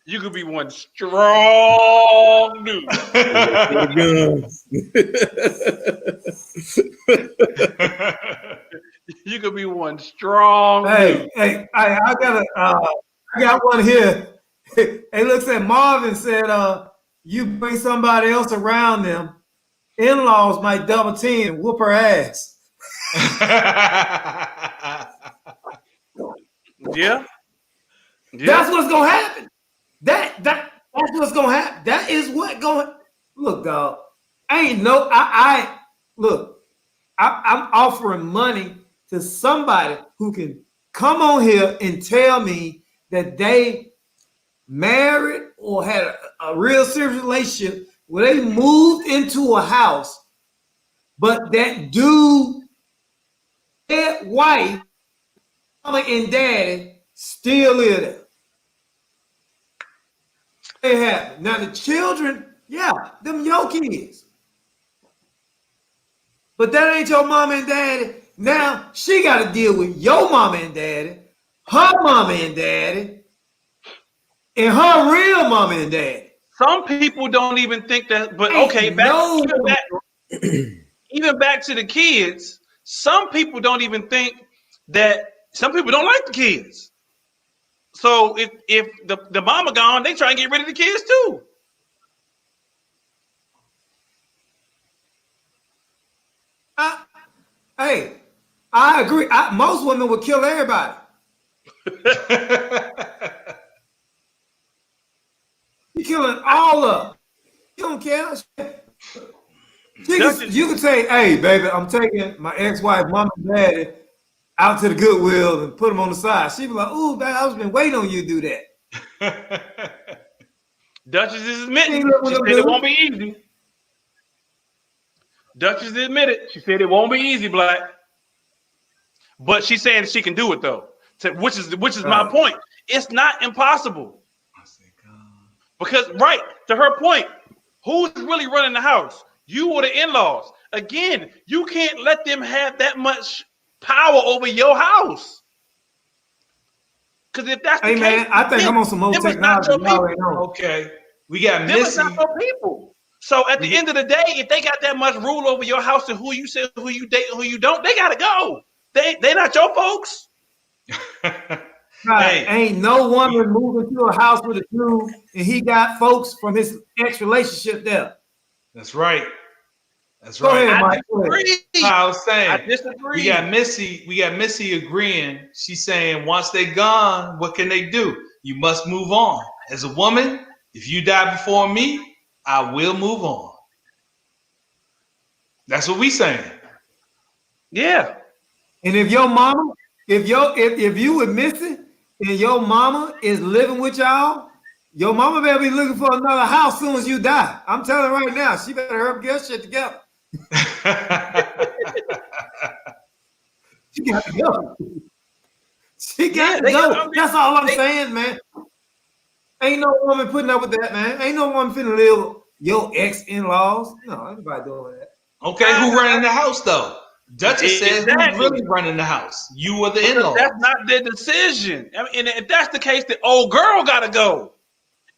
You could be one strong dude. You could be one strong dude. Hey, I got one here. Hey, look, at Marvin said, you bring somebody else around them, in-laws might double team and whoop her ass. Yeah. That's what's gonna happen. That's what's gonna happen. That is what going. Look, dog. I'm offering money to somebody who can come on here and tell me that they married or had a real serious relationship where they moved into a house, but that dude, that wife, mama and daddy still live there. It happened. Now the children, them your kids. But that ain't your mama and daddy. Now she got to deal with your mama and daddy, her mama and daddy, and her real mama and daddy. Some people don't even think that, but okay, even back to the kids, some people don't even think that, some people don't like the kids. So if the mama gone, they try and get rid of the kids too. I agree. Most women would kill everybody. You're killing all of them. You don't care. You can say, hey, baby, I'm taking my ex-wife, mama and daddy out to the Goodwill and put them on the side. She'd be like, ooh, baby, I've been waiting on you to do that. Duchess is admitting she said it won't be easy. Duchess admitted she said it won't be easy, Black. But she's saying she can do it though, which is my point. It's not impossible. Because to her point, who's really running the house? You or the in-laws? Again, you can't let them have that much power over your house. Because if that's the case, man, I think I'm on some more technology. Okay, we got Missy. Not your people. So at the end of the day, if they got that much rule over your house and who you say, who you date, who you don't, they gotta go. They not your folks. Hey. Ain't no woman moving to a house with a dude and he got folks from his ex-relationship there. That's right. That's Go right. Ahead, Mike. I was saying, I disagree. We got Missy agreeing. She's saying once they gone, what can they do? You must move on. As a woman, if you die before me, I will move on. That's what we saying. Yeah. And if your mama, if you were missing and your mama is living with y'all, your mama better be looking for another house soon as you die. I'm telling her right now, she better hurry up and get her shit together. She got to go. She got to go. That's all I'm saying, man. Ain't no woman putting up with that, man. Ain't no woman finna live your ex-in-laws. No, anybody doing that. Okay, who running the house though? Duchess said who's really running the house? You or the in-laws? That's not their decision. I mean, and if that's the case, the old girl gotta go.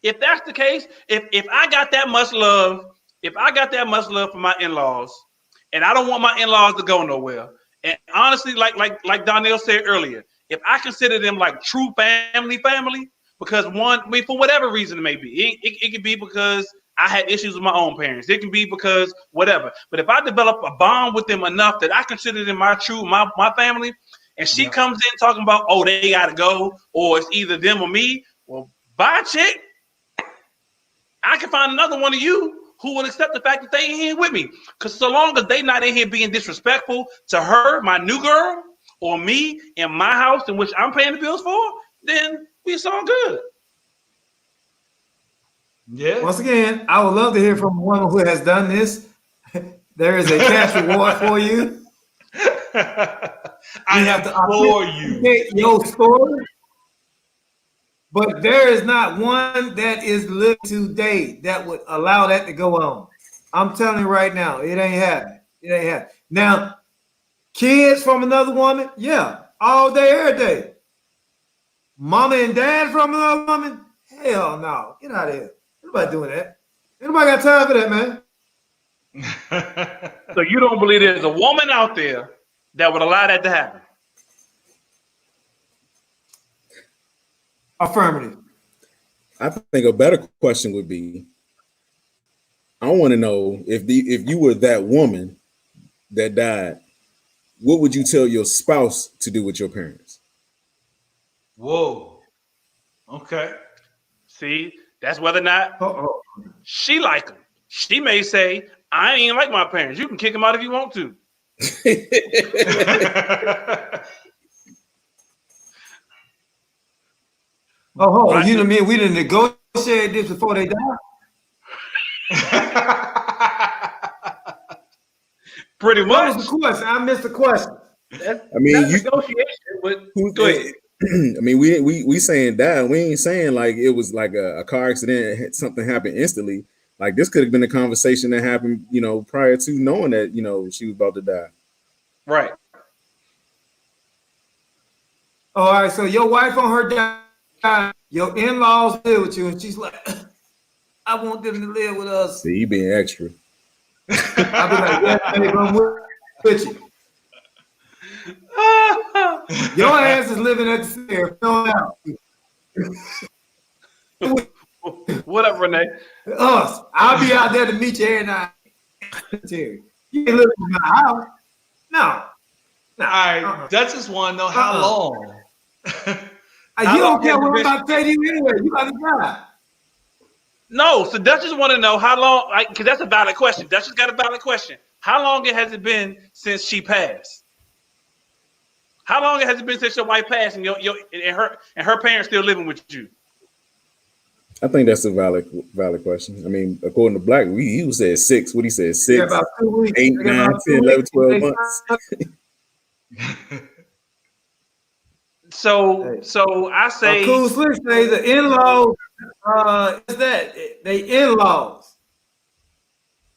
If that's the case, if I got that much love, for my in-laws, and I don't want my in-laws to go nowhere, and honestly, like Donnell said earlier, if I consider them like true family, because for whatever reason it may be, it could be because I had issues with my own parents. It can be because whatever. But if I develop a bond with them enough that I consider them my family, and she comes in talking about, oh, they gotta go, or it's either them or me, well, bye, chick. I can find another one of you who will accept the fact that they ain't here with me. Because so long as they not in here being disrespectful to her, my new girl, or me in my house in which I'm paying the bills for, then it's all good. Yeah. Once again, I would love to hear from a woman who has done this. There is a cash reward for you. I have to authenticate your story. But there is not one that is living today that would allow that to go on. I'm telling you right now, it ain't happening. It ain't happening. Now, kids from another woman, yeah, all day, every day. Mama and dad from another woman, hell no. Get out of here. Nobody doing that. Anybody got time for that, man? So you don't believe there's a woman out there that would allow that to happen? Affirmative. I think a better question would be, I want to know if you were that woman that died, what would you tell your spouse to do with your parents? Whoa. Okay. See, that's whether or not she like them. She may say, I ain't like my parents. You can kick them out if you want to. Right. You know what I mean? We didn't negotiate this before they died. Pretty much. What was the question? I missed the question. I mean, negotiation, but go ahead. I mean, we saying that. We ain't saying like it was like a car accident, something happened instantly. Like this could have been a conversation that happened, prior to knowing that, she was about to die. Right. All right. So your wife on her die. Your in-laws live with you, and she's like, I want them to live with us. See, you being extra. I'll be like, yeah, baby, I'm with you. Your ass is living at the fair. What up, Renee? Us. I'll be out there to meet you every night. You ain't living in my house. No. All right. That's just one though. How long? You don't care what I'm about to tell you anyway. You got to die. No, so Duchess want to know how long, because that's a valid question. Duchess got a valid question. How long has it been since she passed? How long has it been since your wife passed and her parents still living with you? I think that's a valid question. I mean, according to Black, he said 6. What he said, 6, about 2 weeks. 8, 9, 10, 11, 12 months. So I say, Cool Slick say the in-laws. Is that they in-laws?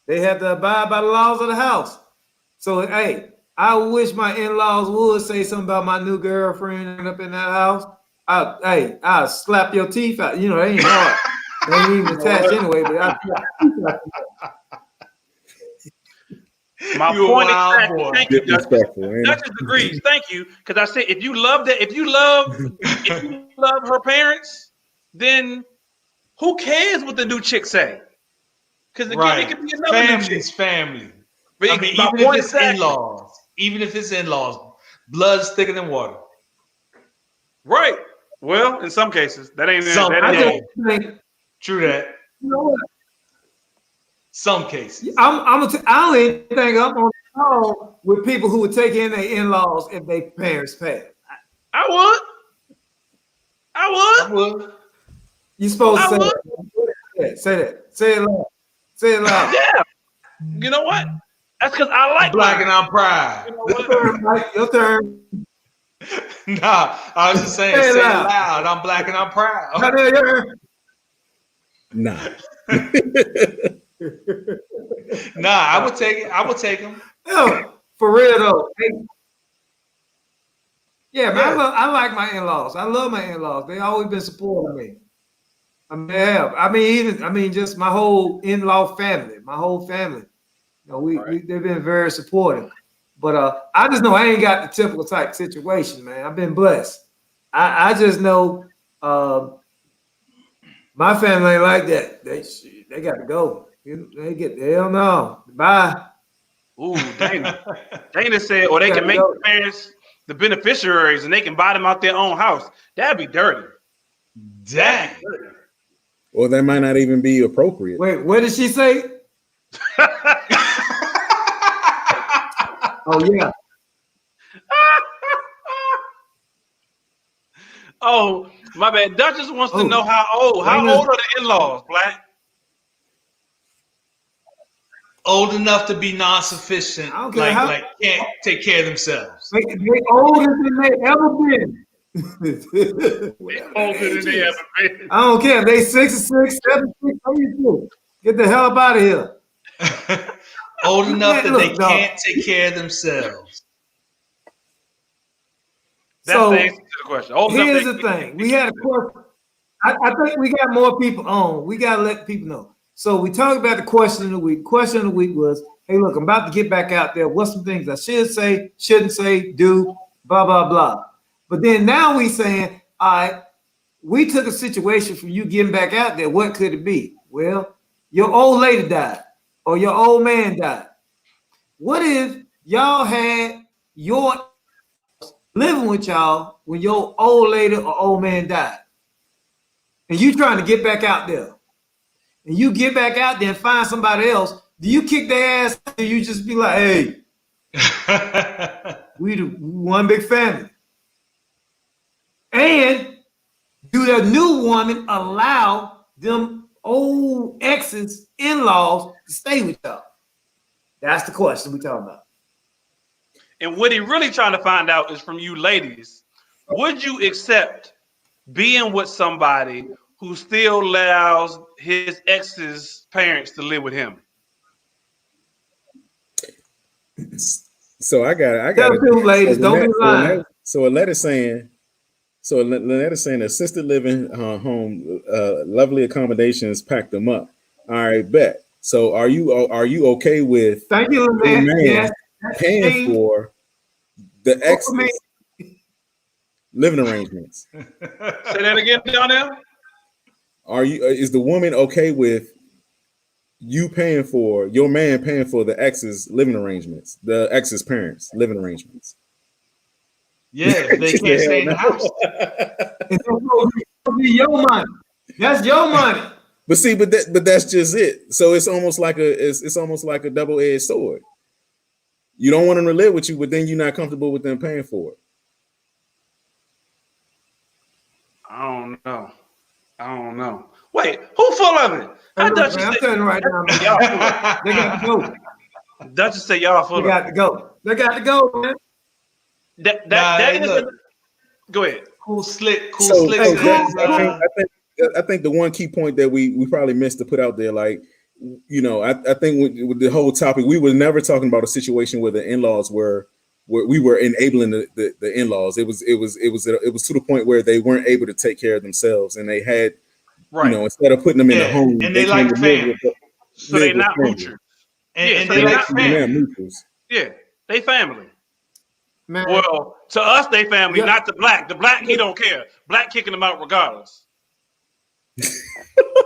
They have to abide by the laws of the house. So hey, I wish my in-laws would say something about my new girlfriend up in that house. I'll slap your teeth out. They ain't hard. They ain't even attached anyway. But My point exactly. Thank you, Duchess agrees. Thank you, because I said if you love her parents, then who cares what the new chick say? Because again, it could be another family's family. I mean, even if it's in-laws, blood's thicker than water. Right. Well, in some cases, that ain't. True that. You know what? Some cases. I don't even think I'm on the call with people who would take in their in-laws if their parents passed. I would. You supposed to say that. Say that. Say it loud. Say it loud. Yeah. You know what? That's because I like black and I'm proud. You know what? Your turn. Nah, I was just saying, say it loud. I'm black and I'm proud. Nah. Nah, I would take it. I would take them. No, for real though. Yeah, man, I like my in-laws. I love my in-laws. They always been supporting me. Just my whole in-law family, my whole family. You know, they've been very supportive. But I just know I ain't got the typical type situation, man. I've been blessed. I just know my family ain't like that. They got to go. They get the hell no. Bye. Ooh, Dana. Dana said, or they can make the parents the beneficiaries and they can buy them out their own house. That'd be dirty. Dang. Or that might not even be appropriate. Wait, what did she say? Oh, yeah. Oh, my bad. Duchess wants to know how old are the in-laws, Black? Old enough to be non-sufficient, like can't take care of themselves. They older than they ever been. Older than they ever been. I don't care. They 66, 76, 82. Get the hell up out of here. Old enough that they can't take care of themselves. That's the answer to the question. Here's the thing. We had a question. I think we got more people on. We got to let people know. So we talked about the question of the week. Question of the week was, hey, look, I'm about to get back out there. What's some things I should say, shouldn't say, do, blah, blah, blah. But then now we saying, all right, we took a situation from you getting back out there. What could it be? Well, your old lady died or your old man died. What if y'all had your living with y'all when your old lady or old man died? And you trying to get back out there. And you get back out there and find somebody else. Do you kick their ass or you just be like, hey, we one big family? And do the new woman allow them old exes, in-laws to stay with y'all? That's the question we're talking about. And what he really trying to find out is from you ladies, would you accept being with somebody who still allows his ex's parents to live with him? So I got ladies, don't be lying. So Aletta's saying, assisted living home, lovely accommodations, pack them up. All right, bet. So are you okay with thank you, man, paying for the ex's living arrangements? Say that again, Donnell. Is the woman okay with you paying for your man paying for the ex's living arrangements, the ex's parents' living arrangements? Yeah, they can't stay in the house. It's be your money. That's your money. But see, but that's just it. So it's almost like a double-edged sword. You don't want them to live with you, but then you're not comfortable with them paying for it. I don't know. Wait, who full of it? I'm telling you right now, man. Y'all full of it. They got to go. Duchess say y'all full of it. They got to go. They got to go, man. Go ahead. Cool slick. I think the one key point that we probably missed to put out there, like, you know, I think with the whole topic, we were never talking about a situation where the in-laws were we were enabling the in-laws. It was to the point where they weren't able to take care of themselves, and they had, you know, instead of putting them in the home, and they like family. So they're not moochers. And they like family. Yeah, they family. Man. Well, to us, they family, not to Black. The Black, he don't care. Black kicking them out regardless.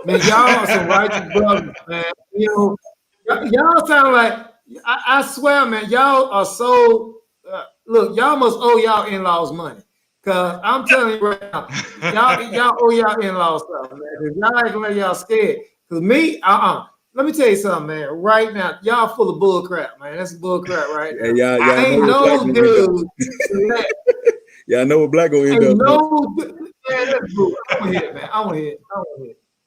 Man, y'all are some righteous brothers, man. You know, y'all sound like, I swear, man, y'all are so, look, y'all must owe y'all in-laws money. Because I'm telling you right now, y'all owe y'all in-laws stuff, man. Y'all ain't let y'all scared. Because me, let me tell you something, man. Right now, y'all full of bull crap, man. That's bull crap right now. Y'all ain't no dude. Y'all know what Black gonna end up. No, man, that's bull. I want to hear it, man. I want to hear it.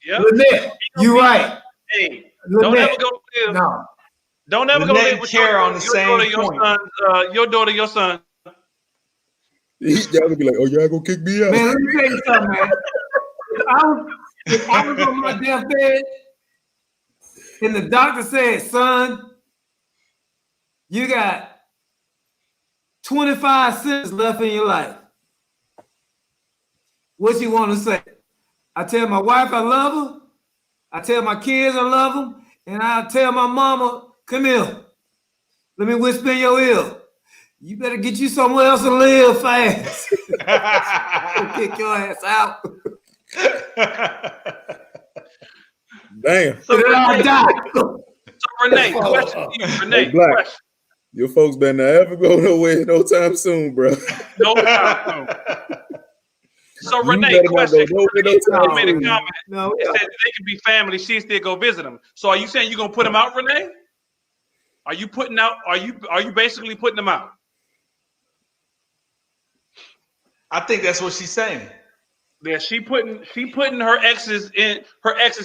Yep. Lynette, you right. Hey, Lynette, don't ever go live. No. Don't ever Lynette go live with your daughter, your son. Y'all gonna be like, oh, y'all gonna kick me out. Man, let me tell you something, man. If I was on my deathbed and the doctor said, son, you got 25 cents left in your life, what you want to say? I tell my wife I love her. I tell my kids I love them. And I tell my mama, come here. Let me whisper in your ear. You better get you somewhere else to live fast. Kick your ass out. Damn. So I die. So Renee, question to you. Renee, hey, Black, question. Your folks better not ever go nowhere no time soon, bro. No time soon. So Renee, question. Renee made a comment. It said they can be family. She still go visit them. So are you saying you're gonna put them out, Renee? Are you putting out? Are you basically putting them out? I think that's what she's saying. Yeah, she putting her ex's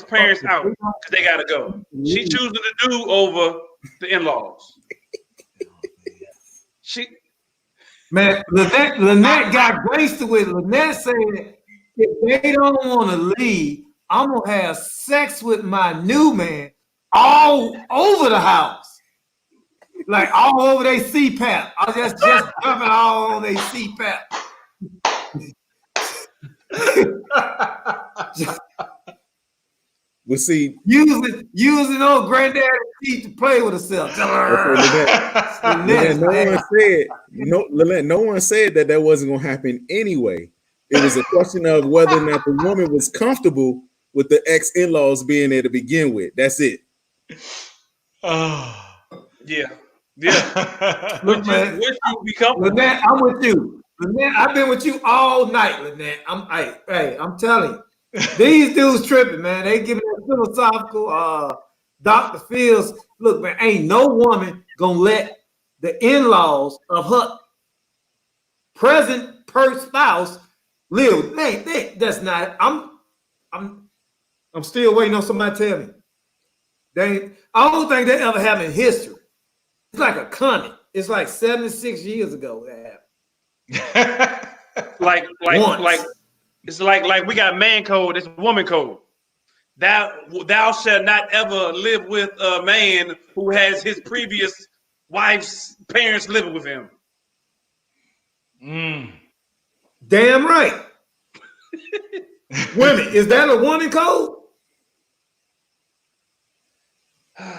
parents out because they gotta go. She choosing to do over the in-laws. Man, Lynette got grace to it. Lynette said, if they don't want to leave, I'm gonna have sex with my new man all over the house. Like all over their CPAP. I was just jumping all on their CPAP. Well, see, using old granddaddy teeth to play with herself. Lynette, no one said that wasn't gonna happen anyway. It was a question of whether or not the woman was comfortable with the ex-in-laws being there to begin with. That's it. Yeah. Look, man, Lynette, I'm with you. Lynette, I've been with you all night, Lynette. I'm telling you. These dudes tripping, man. They giving that philosophical Dr. Fields. Look, man, ain't no woman gonna let the in-laws of her present spouse live. Man, that's not. I'm still waiting on somebody to tell me. I don't think that ever happened in history. It's like a comment. It's like 76 years ago that happened. like it's like we got man code, it's woman code. Thou shalt not ever live with a man who has his previous wife's parents living with him. Damn right. Women, is that a woman code?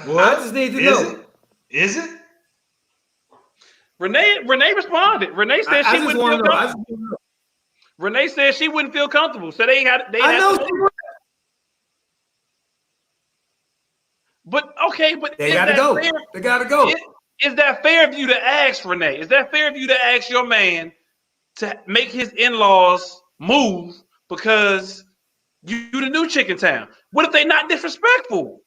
Well, I just need to know. Is it? Renee responded. Renee said she wouldn't feel comfortable. Renee said she wouldn't feel comfortable. So they had she would. But okay, but they gotta go. They gotta go. Is that fair of you to ask, Renee? Is that fair of you to ask your man to make his in-laws move because you the new chick in town? What if they not disrespectful?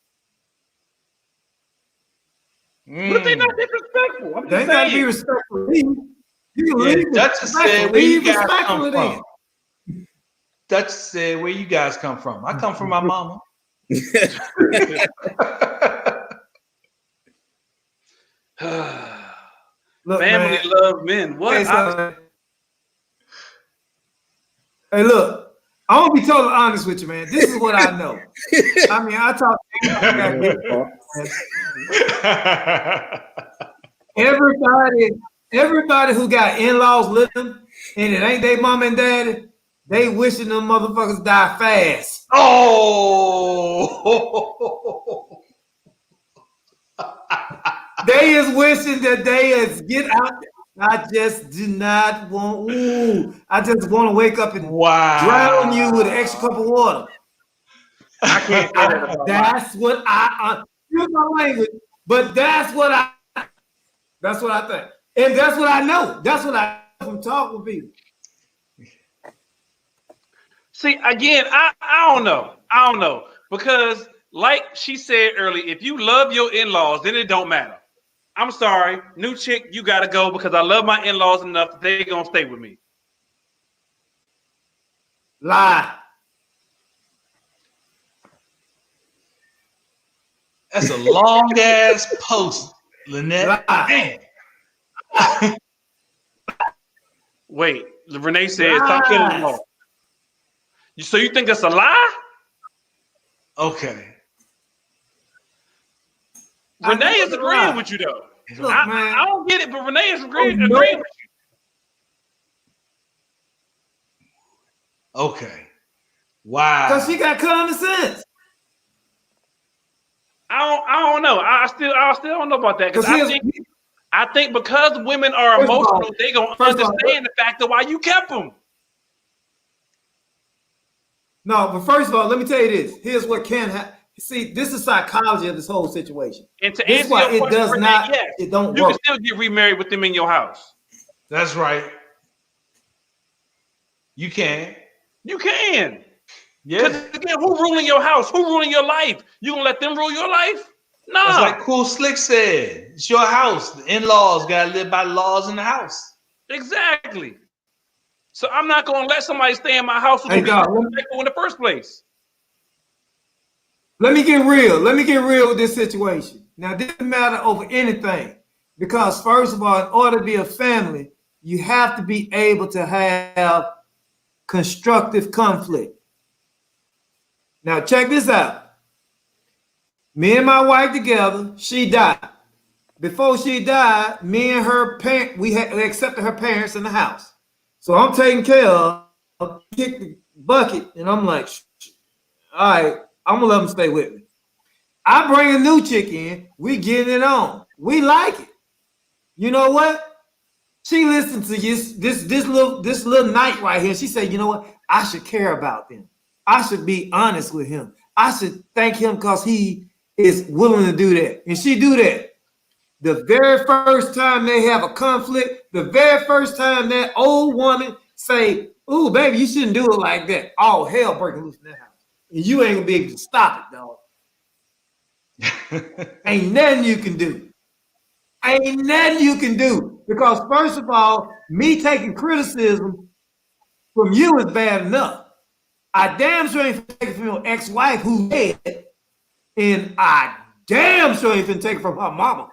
What if they not disrespectful? They gotta be respectful. You can leave. Duchess said, where you guys come from? Duchess said, where you guys come from? I come from my mama. Look, family man, love men. What? Hey, look. I'm gonna be totally honest with you, man. This is what I know. I mean, I talk to everybody who got in-laws living and it ain't their mom and daddy, they wishing them motherfuckers die fast. Oh, They is wishing that they is get out. I just do not want. Ooh, I just want to wake up and drown you with an extra cup of water. I can't say that about that's mine. What I use my language, but that's what I think, and that's what I know. That's what I know from talking with people. See, again, I don't know because, like she said earlier, if you love your in-laws, then it don't matter. I'm sorry, new chick, you gotta go because I love my in-laws enough that they're gonna stay with me. Lie. That's a long ass post, Lynette. Wait, Renee said, stop killing them all. So you think that's a lie? Okay. Renee is agreeing with you, though. Look, I don't get it, but Renee is agreeing with you. Okay. Wow. Because she got common sense. I don't know. I still don't know about that because I think because women are emotional, they gonna understand the fact of why you kept them. No, but first of all, let me tell you this. Here's what can happen. See, this is psychology of this whole situation. And to answer your question, it does not. Yes, it don't work. You can still get remarried with them in your house. That's right. You can. You can. Yeah. Because again, who ruling your house? Who ruling your life? You gonna let them rule your life? No. It's like Cool Slick said. It's your house. The in-laws gotta live by the laws in the house. Exactly. So I'm not gonna let somebody stay in my house who's gonna be disrespectful in the first place. Let me get real. Let me get real with this situation. Now, this doesn't matter over anything. Because first of all, in order to be a family, you have to be able to have constructive conflict. Now, check this out. Me and my wife together, she died. Before she died, me and her parents, we accepted her parents in the house. So I'm taking care of, kick the bucket, and I'm like, all right, I'm gonna let them stay with me. I bring a new chick in, we getting it on. We like it. You know what? She listened to this little night right here. She said, you know what? I should care about them. I should be honest with him. I should thank him because he is willing to do that. And she do that. The very first time they have a conflict, the very first time that old woman say, ooh, baby, you shouldn't do it like that. All hell breaking loose in that house. And you ain't gonna be able to stop it, dog. Ain't nothing you can do. Ain't nothing you can do. Because first of all, me taking criticism from you is bad enough. I damn sure ain't taking from your ex-wife who's dead. And I damn sure ain't finna take it from her mama.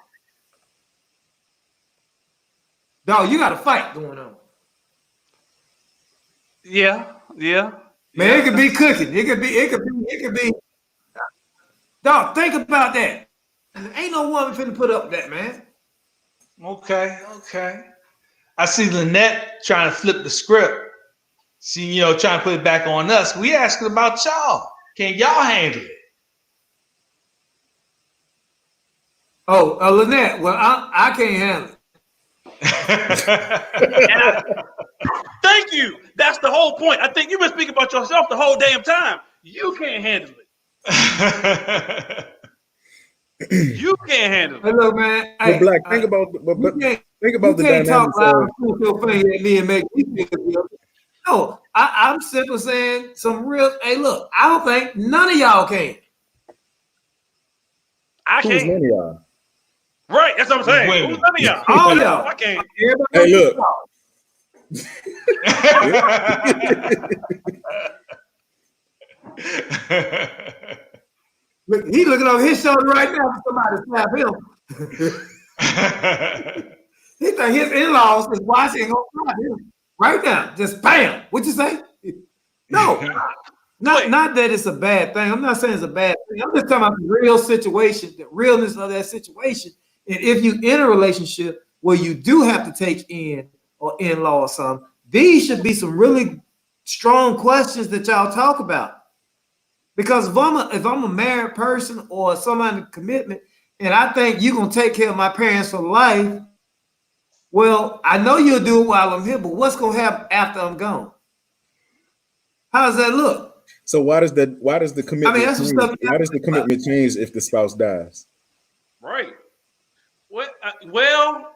Dog, you got a fight going on. Yeah. Man, it could be cooking. It could be. Dog, think about that. Ain't no woman finna put up with that, man. Okay. I see Lynette trying to flip the script. See, trying to put it back on us. We asking about y'all. Can y'all handle it? Oh, Lynette, well, I can't handle it. Thank you. That's the whole point. I think you've been speaking about yourself the whole damn time. You can't handle it. You can't handle it. Hey, look, man. Hey, Black, think about the dynamics of me and make me feel guilty. No, I'm simply saying some real. Hey, look, I don't think none of y'all can. I can't. Who's none of y'all? Right, that's what I'm saying. Who's none of y'all? All y'all. I can't. Hey, look. Look, he looking over his shoulder right now for somebody to slap him. He think his in-laws is watching gonna slap him right now. Just bam. What you say? No, not that it's a bad thing. I'm not saying it's a bad thing. I'm just talking about the real situation, the realness of that situation. And if you in a relationship where you do have to take in or in-law or something, these should be some really strong questions that y'all talk about. Because if I'm a married person or somebody in commitment, and I think you're gonna take care of my parents for life. Well, I know you'll do it while I'm here, but what's gonna happen after I'm gone? How does that look? So why does the commitment? I mean, that's change? Why does the commitment change if the spouse dies? Right. What? Well.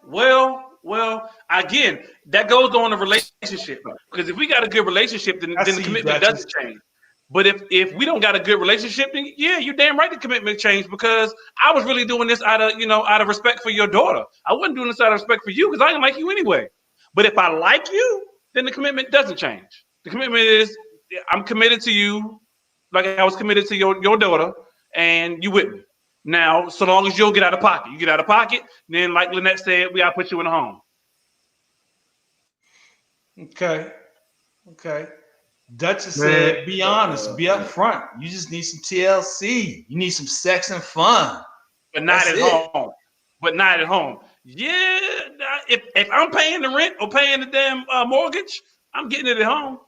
Again, that goes on a relationship. Because if we got a good relationship, then the commitment doesn't change. But if we don't got a good relationship, then yeah, you're damn right the commitment changed, because I was really doing this out of respect for your daughter. I wasn't doing this out of respect for you because I didn't like you anyway. But if I like you, then the commitment doesn't change. The commitment is I'm committed to you like I was committed to your daughter, and you with me. Now, so long as you don't get out of pocket. You get out of pocket, then like Lynette said, we gotta put you in a home. Okay. Duchess said, be honest, be upfront. You just need some TLC. You need some sex and fun. But not at home. But not at home. Yeah, if I'm paying the rent or paying the damn mortgage, I'm getting it at home.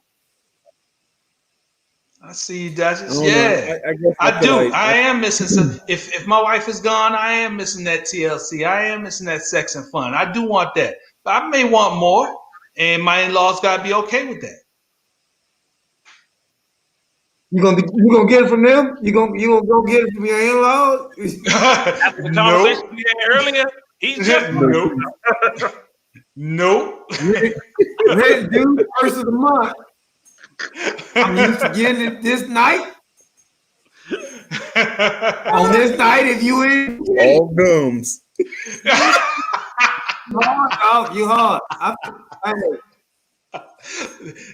I see you, Duchess. Yeah, I do. Like, I am missing some. If my wife is gone, I am missing that TLC. I am missing that sex and fun. I do want that, but I may want more, and my in-laws got to be okay with that. You gonna get it from them? You gonna go get it from your in-laws? After the conversation we had earlier, he's just nope. Rent due first of the month. I'm used to getting it this night. On this night, if you in all gums. You hard.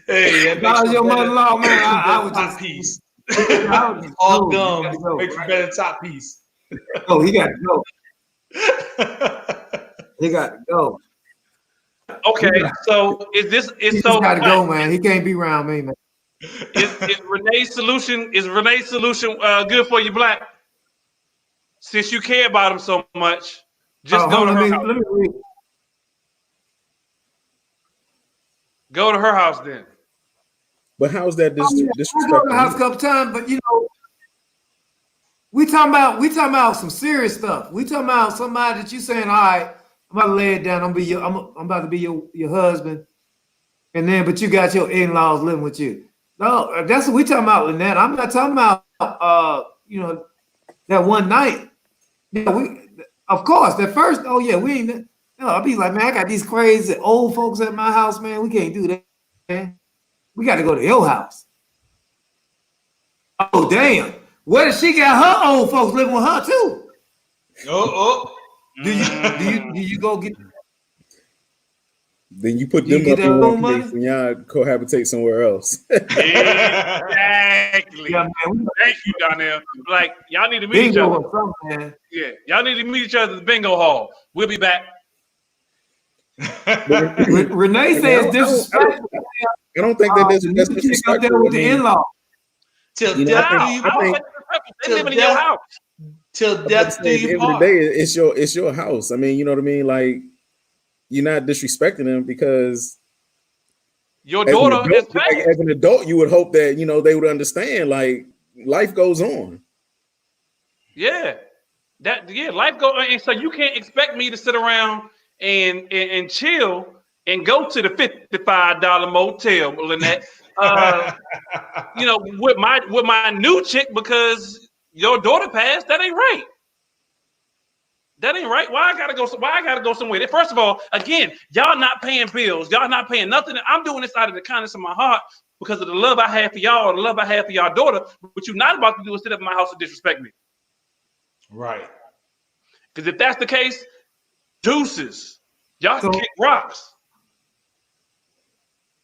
Hey, if I was your mother-in-law, man, I would top just piece. Just all gums make for better top piece. Oh, he got to go. He got to go. Okay, so is this he so got to go, man? He can't be around me, man. Is Renee's solution good for you, Black? Since you care about him so much, just go to her house. Let me read. Go to her house then. But how's that disrespectful? I go to the house a couple times, but we talking about some serious stuff. We talking about somebody that you saying, all right, I'm about to lay it down. I'm about to be your husband, and then but you got your in-laws living with you. No, that's what we talking about, Lynette. I'm not talking about that one night. Of course, that first. Oh yeah, we ain't. I'll be like, man, I got these crazy old folks at my house, man. We can't do that, man. We got to go to your house. Oh damn! What if she got her old folks living with her too? Do you go get? Then you put them up in one place and y'all cohabitate somewhere else. Exactly. Yeah, man, thank you, Donnell. Like, y'all need to meet each other. Yeah, y'all need to meet each other at the bingo hall. We'll be back. Renee says disrespectful. I don't think that that's disrespectful. With the in-law. Till death do you part. They live in your house. Till death do you part. At the end of the day, it's your house. I mean, you know what I mean? Like, you're not disrespecting them because your daughter is like, as an adult, you would hope that they would understand. Like, life goes on. Yeah, life goes on, and so you can't expect me to sit around and chill and go to the $55 motel, Lynette. With my new chick because your daughter passed. That ain't right. That ain't right. Why I gotta go somewhere? First of all, again, y'all not paying bills. Y'all not paying nothing. I'm doing this out of the kindness of my heart because of the love I have for y'all, the love I have for y'all daughter. What you're not about to do is sit up in my house and disrespect me. Right. Because if that's the case, deuces. Y'all can kick rocks.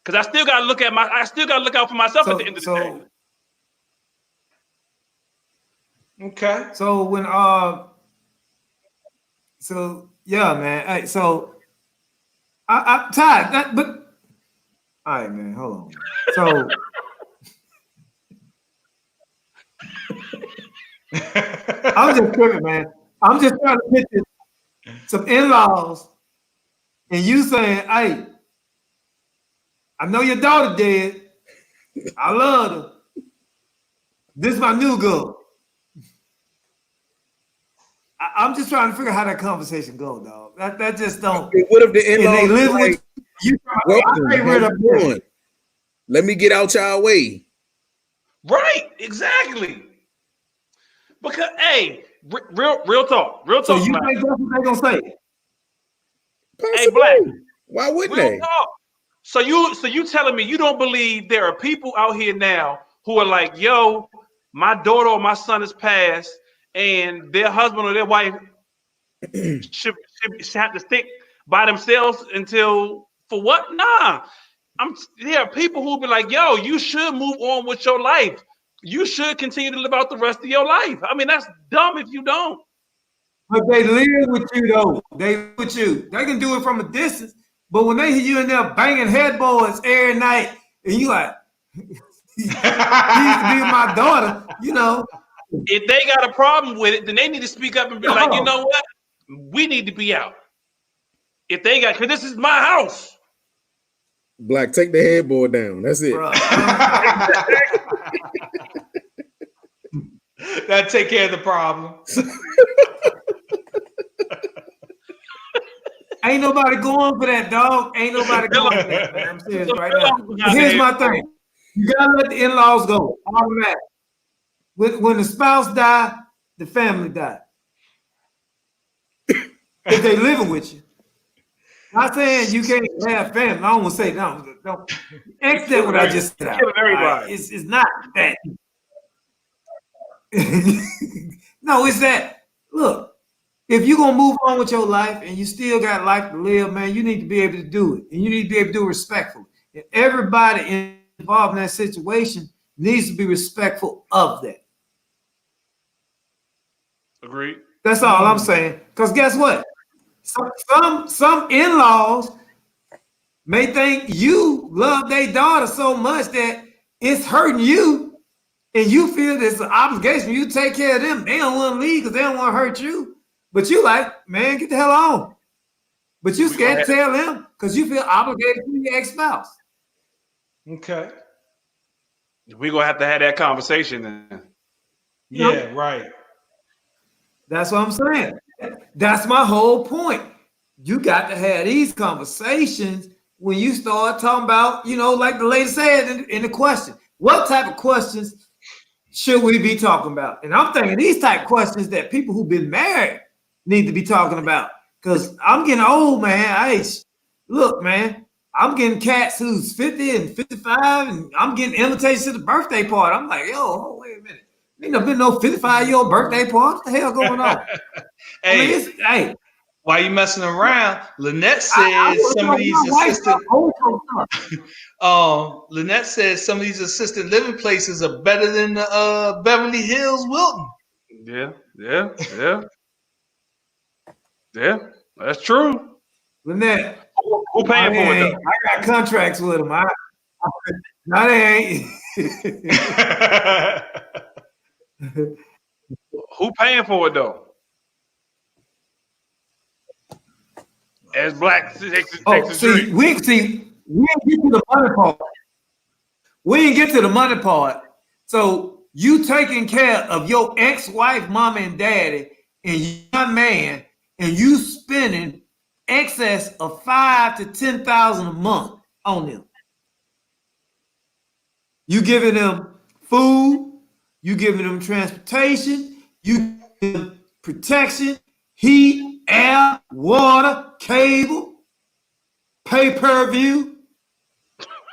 Because I still gotta look out for myself at the end of the day. Okay. So when So yeah, man. Hey, so I'm tired. But all right, man. Hold on. So I'm just tripping, man. I'm just trying to picture some in-laws, and you saying, "Hey, I know your daughter dead. I love her. This is my new girl." I'm just trying to figure out how that conversation go, dog. That just don't. What if the in-laws they live like, with you? welcome, let me get out y'all way. Right, exactly. Because hey, real talk. So you think that's what they gonna say? Possibly. Hey, Black. Why wouldn't real they? Talk. So you telling me you don't believe there are people out here now who are like, yo, my daughter or my son has passed, and their husband or their wife should have to stick by themselves until for what? Nah. There are people who be like, yo, you should move on with your life. You should continue to live out the rest of your life. I mean, that's dumb if you don't. But they live with you though. They live with you. They can do it from a distance. But when they hear you in there banging headboards every night, and you like, he used to be my daughter, you know. If they got a problem with it, then they need to speak up and be like, you know what? We need to be out. If they got, because this is my house. Black, take the headboard down. That's it. That take care of the problem. Ain't nobody going for that, dog. Ain't nobody going for that, man. I'm serious right now. Here's my thing. You gotta let the in-laws go. Automatic. When the spouse die, the family die. If they living with you. Not saying you can't have family. I don't want to say no. Don't accept what I just said. It's not that. No, it's that. Look, if you're gonna move on with your life and you still got life to live, man, you need to be able to do it, and you need to be able to do it respectfully. And everybody involved in that situation needs to be respectful of that. Agreed. That's all I'm saying. Because guess what? Some in-laws may think you love their daughter so much that it's hurting you, and you feel there's an obligation. You take care of them. They don't want to leave because they don't want to hurt you. But you like, man, get the hell on. But you scared to tell them because you feel obligated to your ex-spouse. Okay. We're going to have that conversation then. Yeah, right. That's what I'm saying. That's my whole point. You got to have these conversations when you start talking about, like the lady said in the question, what type of questions should we be talking about? And I'm thinking these type of questions that people who've been married need to be talking about. Because I'm getting old, man. Look, man, I'm getting cats who's 50 and 55, and I'm getting invitations to the birthday party. I'm like, yo, wait a minute. Ain't been no 55-year-old birthday party. What the hell going on? Hey, while you messing around, Lynette said some of these assistant Lynette says some of these assisted living places are better than Beverly Hills Wilton. Yeah, that's true. Lynette, who paying for it though? I got contracts with them. No, they ain't. Who paying for it though? As Black takes we didn't get to the money part. We didn't get to the money part. So you taking care of your ex-wife, mama, and daddy, and your man, and you spending excess of $5,000 to $10,000 a month on them. You giving them food, you giving them transportation, you giving them protection, heat, air, water, cable, pay-per-view,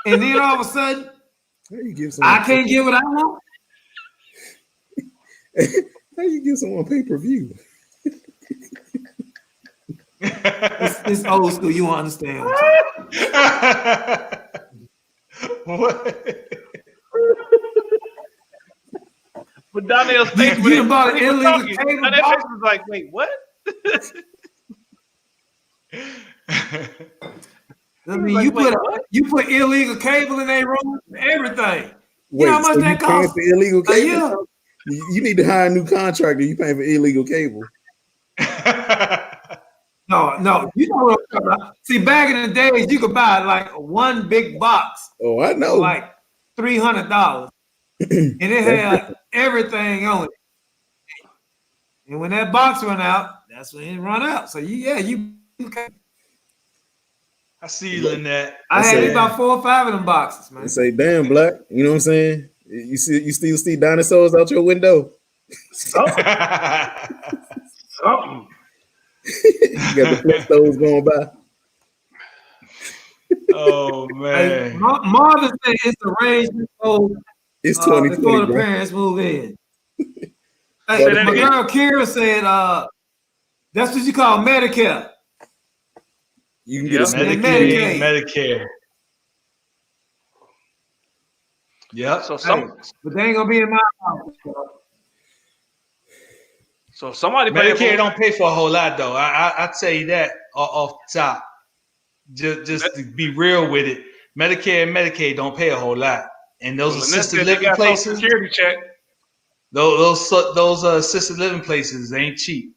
and then all of a sudden, I can't get what I want. How you give someone pay-per-view? It's old school. You won't understand. What? But Donnell's face you bought an illegal cable box? That face was like, wait, what? I mean, like, you put illegal cable in their room, everything. Wait, you know how much that costs? For illegal cable? You need to hire a new contractor. You paying for illegal cable? No. You know what I'm talking about. See, back in the days, you could buy like one big box. Oh, I know. For like $300, and it had everything on it. And when that box went out, That's when it run out. So you. I see you, Lynette. I had about 4 or 5 of them boxes, man. Say, damn, Black. You know what I'm saying? You still see dinosaurs out your window. Something. You got the Flintstones going by. Oh man. Hey, Marvin said it's arranged before It's 2020 before the bro. parents move in. Hey, my girl Kira said that's what you call Medicare. You can get a Medicare. Yeah. So but they ain't gonna be in my house. So somebody Medicare don't pay for a whole lot though. I tell you that off the top. Just to be real with it, Medicare and Medicaid don't pay a whole lot, and those assisted living places. Security check. Those assisted living places ain't cheap.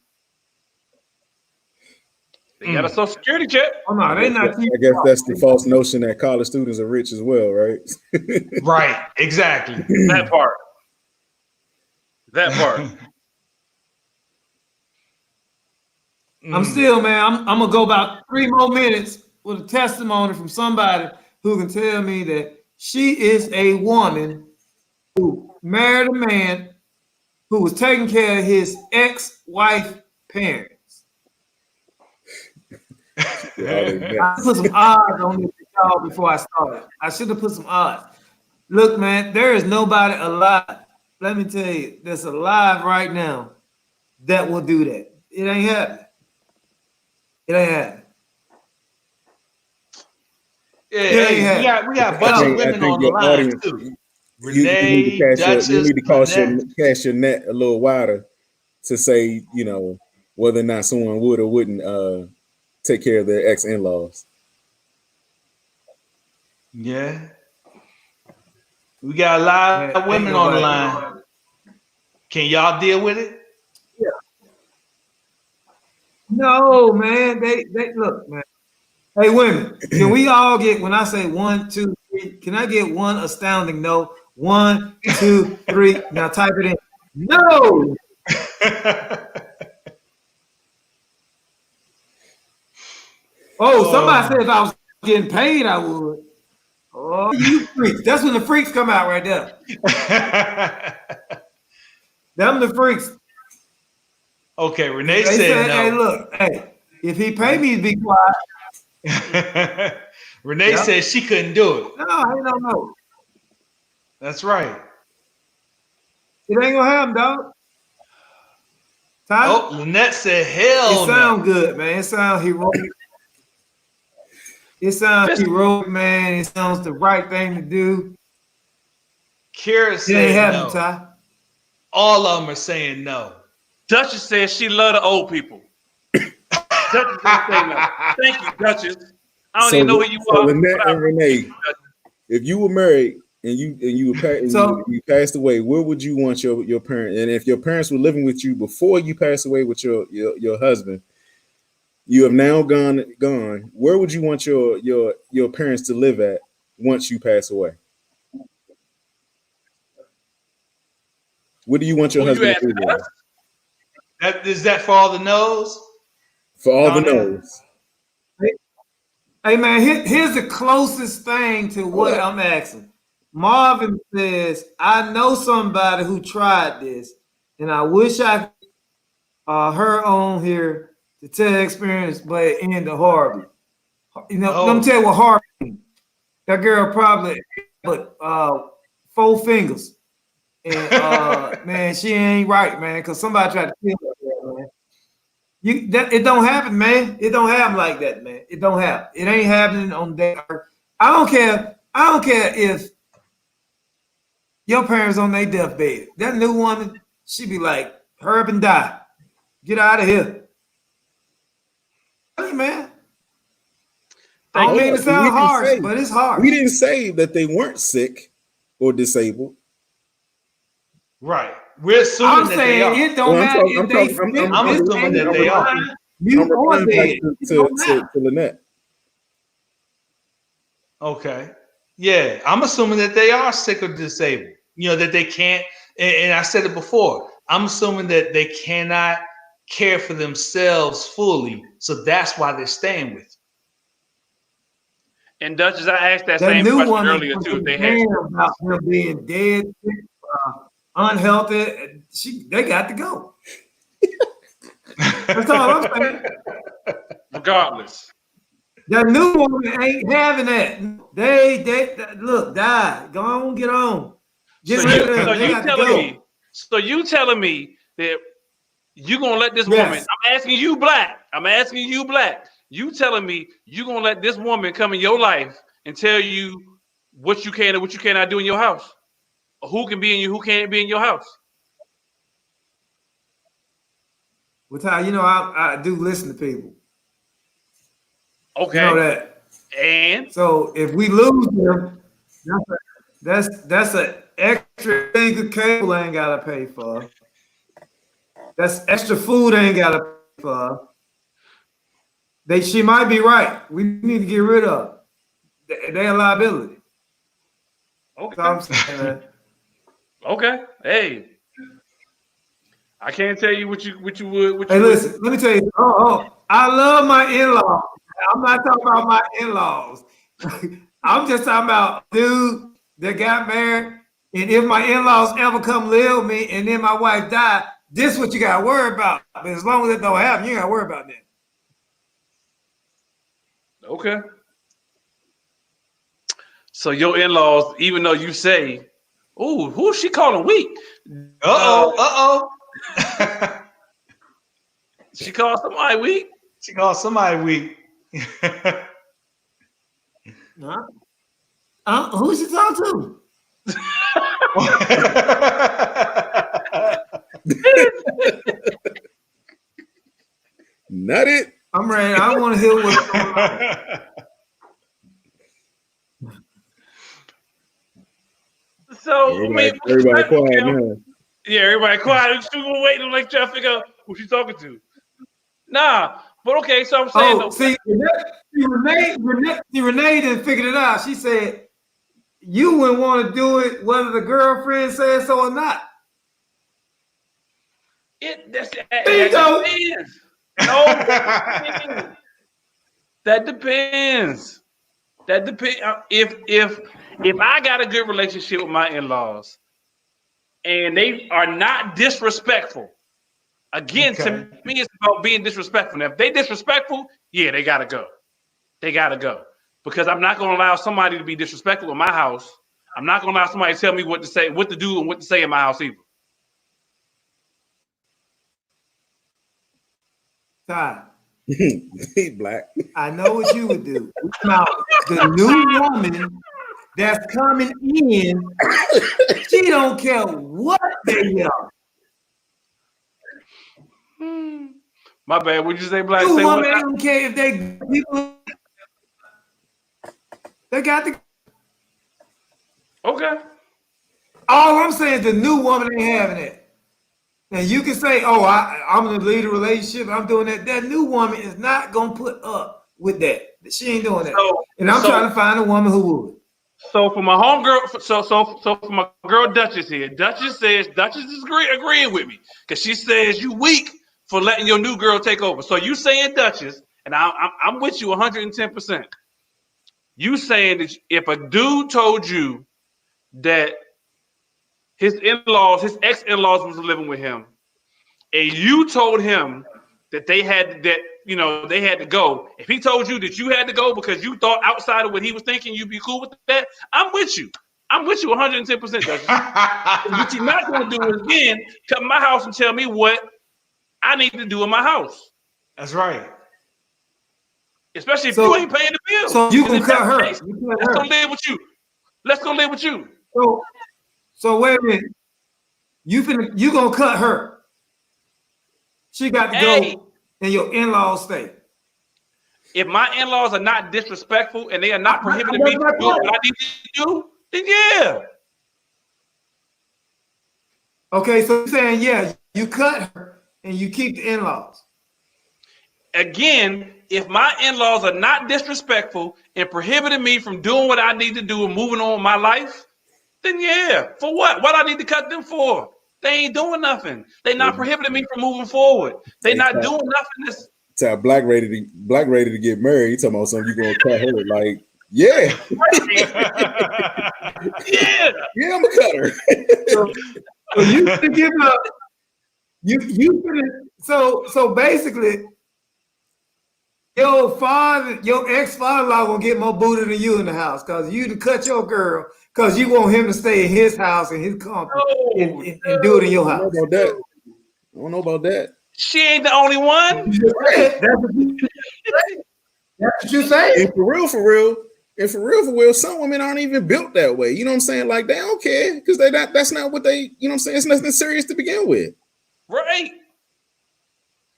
They got a Social Security check. Oh no, they not cheap. I guess that's the false notion that college students are rich as well, right? Right. Exactly. That part. I'm still, man. I'm gonna go about 3 more minutes with a testimony from somebody who can tell me that she is a woman who married a man who was taking care of his ex-wife parents. I put some odds on this y'all before I started. I should have put some odds. Look, man, there is nobody alive. Let me tell you, that's alive right now that will do that. It ain't happening. It ain't happening. Yeah, we got a bunch of women on the line too. Renee, Duchess, you need to cast your net a little wider to say, you know, whether or not someone would or wouldn't take care of their ex-in-laws. Yeah. We got a lot of women on the line. Can y'all deal with it? Yeah. No, man. They look, man. Hey, women, can we all get, when I say 1, 2, 3, can I get one astounding no? 1, 2, 3. Now type it in. No. Somebody said if I was getting paid, I would. Oh, you freaks. That's when the freaks come out right there. Them the freaks. Okay, Renee said no. Hey, look, if he paid me to be quiet. Renee said she couldn't do it. No, I don't know. That's right. It ain't gonna happen, dog. Tyler? Oh, Lynette said hell no. It sounds good, man. It sounds heroic. It sounds heroic, man. It sounds the right thing to do. Kira said it ain't happening, no. Ty. All of them are saying no. Duchess says she love the old people. Duchess say no. Thank you, Duchess. I don't even know who you are. Lynette and Renee, if you were married and you passed away, where would you want your parents? And if your parents were living with you before you passed away with your husband, you have now gone. Where would you want your parents to live at once you pass away? What do you want your husband to live at? Is that for all the no's? For all the no's. Hey man, here's the closest thing to what I'm asking. Marvin says, I know somebody who tried this, and I wish I her on here to tell experience, but it ended horribly. You know, let me tell you what horrible. That girl probably put 4 fingers. And man, she ain't right, man, because somebody tried to kill her, man. It don't happen, man. It don't happen like that, man. It don't happen. It ain't happening on that. I don't care if your parents on their deathbed. That new woman, she be like, hurry up and die. Get out of here. Hey, man. I don't mean to sound harsh, but it's hard. We didn't say that they weren't sick or disabled. Right. We're assuming that they are. It don't matter if I'm assuming that they are. To Lynette. Okay. Yeah, I'm assuming that they are sick or disabled. You know, that they can't, and I said it before, I'm assuming that they cannot care for themselves fully. So that's why they're staying with you. And Duchess, I asked that same new question woman earlier too. They had about them being dead, unhealthy. They got to go. That's all I'm saying. Regardless. The new woman ain't having that. They look, die. Go on, get on. Get rid of them. They got to go. So you telling me that you gonna let this woman? I'm asking you, Black. You telling me you gonna let this woman come in your life and tell you what you can and what you cannot do in your house? Who can be in you? Who can't be in your house? Well, Ty, you know I do listen to people. Okay. You know that. And so if we lose them, that's an extra thing of cable I ain't gotta pay for. That's extra food I ain't gotta pay for. She might be right. We need to get rid of. They're a liability. Okay. That's all I'm saying. Okay. Hey. I can't tell you what you would. Hey, listen, let me tell you. I love my in-laws. I'm not talking about my in-laws. I'm just talking about dude that got married. And if my in-laws ever come live with me and then my wife died, this is what you got to worry about. But as long as it don't happen, you got to worry about that. Okay. So your in-laws, even though you say, "Oh, who's she calling weak?" She called somebody weak. She called somebody weak. Who's she talking to? Not it. I'm ready. I want to hear what's going on. So everybody quiet now. Yeah, everybody quiet. She was waiting, like trying to figure out who she's talking to. Nah, but okay. So I'm saying, see, Renee didn't figure it out. She said you wouldn't want to do it whether the girlfriend says so or not. That depends. No, that depends. That depends. If I got a good relationship with my in-laws and they are not disrespectful, again, to me, it's about being disrespectful. Now, if they disrespectful, yeah, they gotta go. They gotta go. Because I'm not gonna allow somebody to be disrespectful in my house. I'm not gonna allow somebody to tell me what to say, what to do, and what to say in my house either. Ty. Black. I know what you would do. Now, the new woman that's coming in, she don't care what they are. My bad. Would you say, Black? New say woman what? don't care if they got the. Okay. All I'm saying is the new woman ain't having it. Now you can say, "Oh, I'm gonna lead a relationship. I'm doing that." That new woman is not gonna put up with that. She ain't doing that. And I'm trying to find a woman who would. So for my homegirl, so for my girl Duchess here, Duchess is agreeing with me because she says you weak for letting your new girl take over. So you saying, Duchess, and I'm with you 110%. You saying that if a dude told you that his ex-in-laws was living with him, and you told him that they had to go. If he told you that you had to go because you thought outside of what he was thinking, you'd be cool with that. I'm with you. I'm with you 110%. What you're not going to do is again come to my house and tell me what I need to do in my house. That's right. Especially if you ain't paying the bills. So you can cut her. Let's go live with you. Let's go live with you. So wait a minute. You gonna cut her. She got to go in your in-laws stay. If my in-laws are not disrespectful and they are not prohibiting me from doing what I need to do, then yeah. Okay, so you're saying, yeah, you cut her and you keep the in-laws. Again, if my in-laws are not disrespectful and prohibiting me from doing what I need to do and moving on with my life, then yeah. For what? What I need to cut them for? They ain't doing nothing. They not prohibiting me from moving forward. They not doing nothing. Tell Black ready to get married. You talking about something you gonna cut her? Like, yeah. Yeah, I'm a cutter. So you can give up. So basically, your ex-father-in-law gonna get more booty than you in the house because you to cut your girl because you want him to stay in his house and his comfort and do it in your house. I don't know about that. She ain't the only one. Right. That's what you say. And for real, some women aren't even built that way. You know what I'm saying? Like they don't care because that's not what they. You know what I'm saying? It's nothing serious to begin with. Right.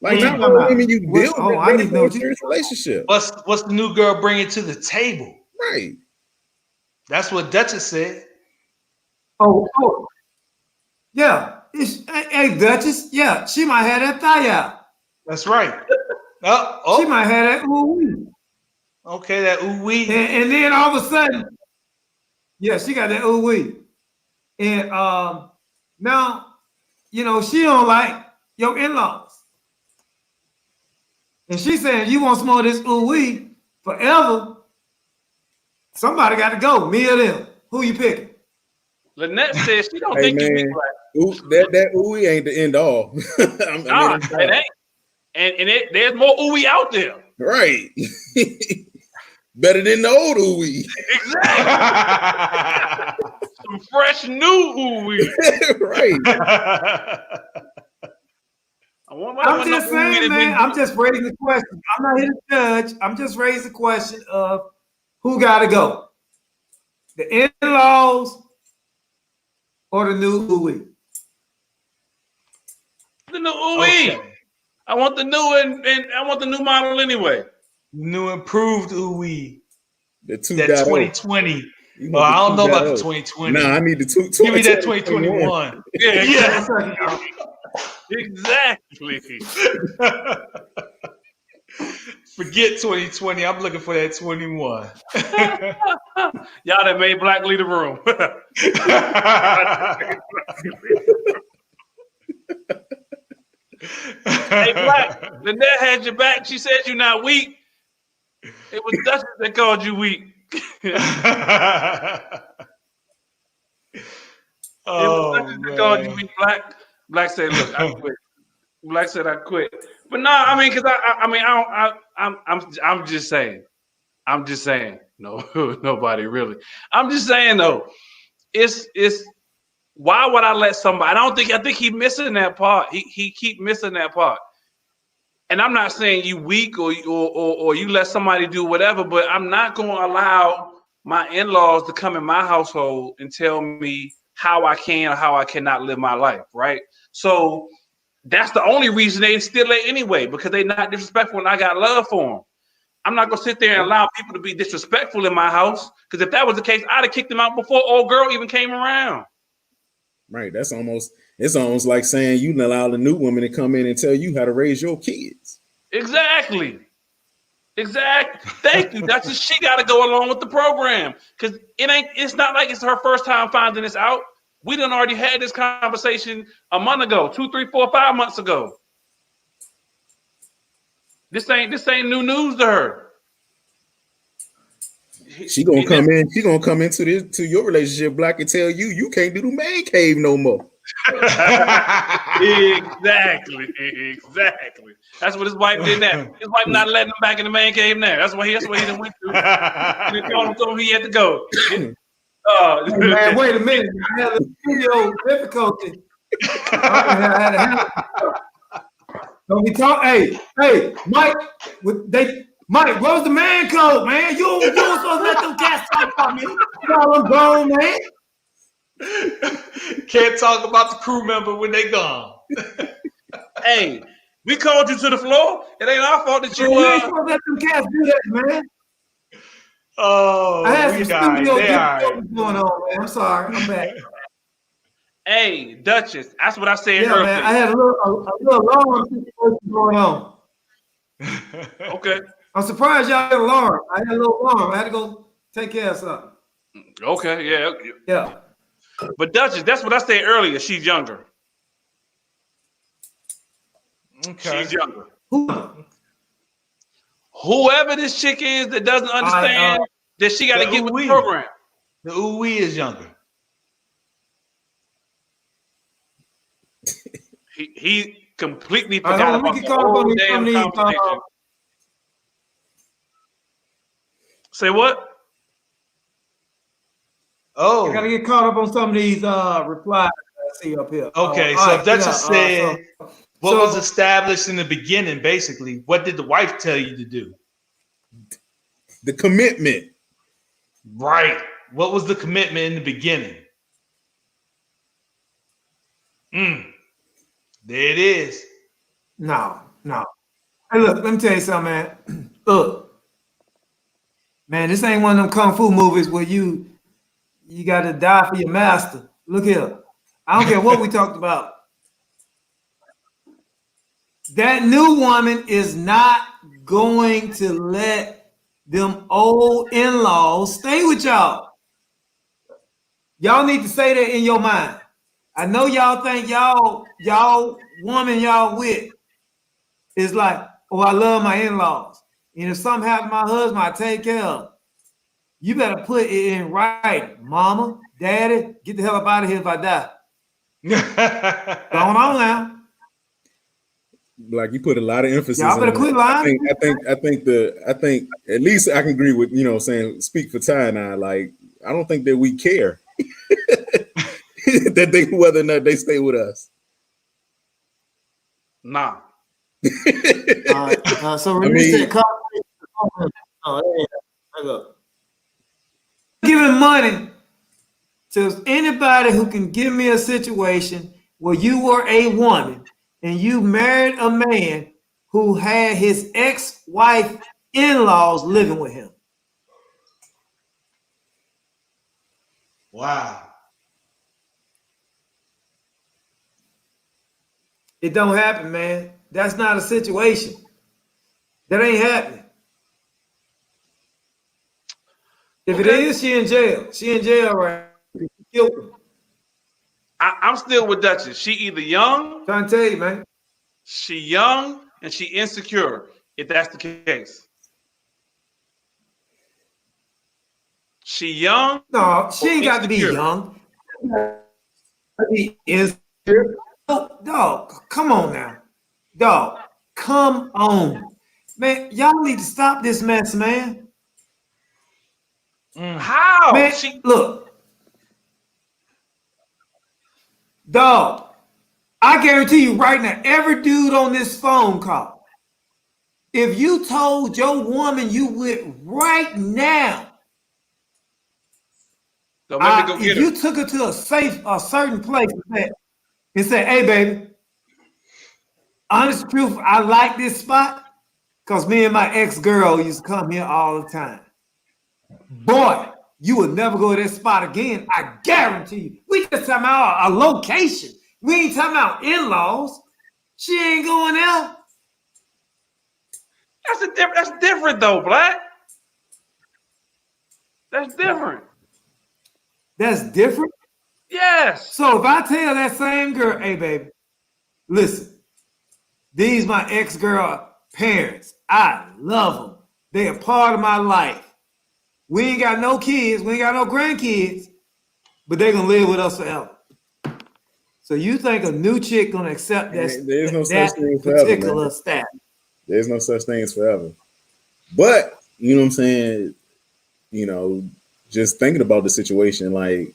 Like not all women you build. I need to know a serious relationship. What's the new girl bringing to the table? Right. That's what Duchess said. Oh. Yeah. Hey, Duchess. Yeah, she might have that thigh out. That's right. She might have that ooh-wee. Okay, that ooh-wee. And then all of a sudden, yeah, she got that ooh-wee. And now, she don't like your in-laws. And she's saying, you want some more of this ooh-wee forever, somebody got to go, me or them. Who you picking? Lynette says she don't think you be black. That ooh-wee ain't the end all. It ain't. And there's more ooey out there. Right. Better than the old ooey. Exactly. Some fresh new ooey. Right. I'm just saying, man. I'm just raising the question. I'm not here to judge. I'm just raising the question of who got to go. The in-laws or the new ooey? The new ooey. Okay. I want the new and I want the new model anyway. New improved ooey. The 2020. Well, I don't know about the 2020. Nah, I need the 2. Give me that 2021. Yeah. Exactly. Forget 2020. I'm looking for that 21. Y'all that made Black leave the room. Hey, Black, Lynette had your back. She said you're not weak. It was Duchess that called you weak. It was Duchess that called you weak, Black. Black said, "Look, I quit." Black said, "I quit." But no, I mean, because I'm just saying. I'm just saying. No, nobody really. I'm just saying though. It's. Why would I let somebody? I think he's missing that part. He keep missing that part. And I'm not saying you weak or you let somebody do whatever, but I'm not going to allow my in-laws to come in my household and tell me how I can or how I cannot live my life, right? So that's the only reason they still there anyway, because they're not disrespectful and I got love for them. I'm not going to sit there and allow people to be disrespectful in my house, because if that was the case, I'd have kicked them out before old girl even came around. Right. It's almost like saying you can allow the new woman to come in and tell you how to raise your kids. Exactly. Thank you. That's just, she got to go along with the program, because it's not like it's her first time finding this out. We done already had this conversation a month ago, 2, 3, 4, 5 months ago. This ain't new news to her. She gonna come in. She gonna come into your relationship, Black, and tell you can't do the man cave no more. Exactly. That's what his wife did now. His wife not letting him back in the man cave now. That's what he done went through. And he told him he had to go. Man, wait a minute. I had a studio difficulty. Don't be talk. Hey, Mike. Mike, where's the man code, man? You don't supposed to let them cats talk about me. You know I'm gone, man. Can't talk about the crew member when they gone. Hey, we called you to the floor. It ain't our fault that you. You ain't supposed to let them cats do that, man. Oh, I had some studio difficulties going on, man. I'm sorry. I'm back. Hey, Duchess, that's what I said earlier. Man, I had a little alarm situation going on. Okay. I'm surprised y'all had an alarm. I had a little alarm. I had to go take care of something. Okay, yeah. Yeah. But Duchess, that's what I said earlier. She's younger. Okay. She's younger. Whoever this chick is that doesn't understand that she got to get with the program. The ooh-wee is younger. He completely forgot about the whole damn conversation. Say what? I gotta get caught up on some of these replies I see up here. Okay, so if that's just said, what was established in the beginning, basically, what did the wife tell you to do? The commitment. Right. What was the commitment in the beginning? There it is. No. Hey, look, let me tell you something, man. Look, man, this ain't one of them kung fu movies where you got to die for your master. Look here. I don't care what we talked about. That new woman is not going to let them old in-laws stay with y'all. Y'all need to say that in your mind. I know y'all think y'all woman y'all with is like, oh, I love my in-laws. And if something happened to my husband, I take care of. You better put it in writing. Mama, daddy, get the hell up out of here if I die. Going on now. Like you put a lot of emphasis. Y'all better quit lying. I think at least I can agree with, saying speak for Ty and I. Like, I don't think that we care that whether or not they stay with us. Nah. So release that giving money to anybody who can give me a situation where you were a woman and you married a man who had his ex-wife in-laws living with him. Wow. It don't happen, man. That's not a situation. That ain't happening. If it is, she in jail. She in jail, right? Killed him. I'm still with Duchess. She either young. I'm trying to tell you, man. She young and she insecure. If that's the case. She young. No, she ain't got to be young. Be insecure. Dog, come on now. Dog, come on. Man, y'all need to stop this mess, man. How? Man, look. Dog, I guarantee you right now, every dude on this phone call, if you told your woman you would right now, if you took her to a certain place and said, hey, baby, honest truth, I like this spot because me and my ex-girl used to come here all the time. Boy, you would never go to that spot again. I guarantee you. We just talking about a location. We ain't talking about in-laws. She ain't going there. That's different though, Black. That's different. That's different? Yes. So if I tell that same girl, hey, baby, listen, these my ex-girl parents. I love them. They are part of my life. We ain't got no kids. We ain't got no grandkids. But they're going to live with us forever. So you think a new chick going to accept There's no that such thing particular forever, status? There's no such thing as forever. But, you know what I'm saying? Just thinking about the situation, like,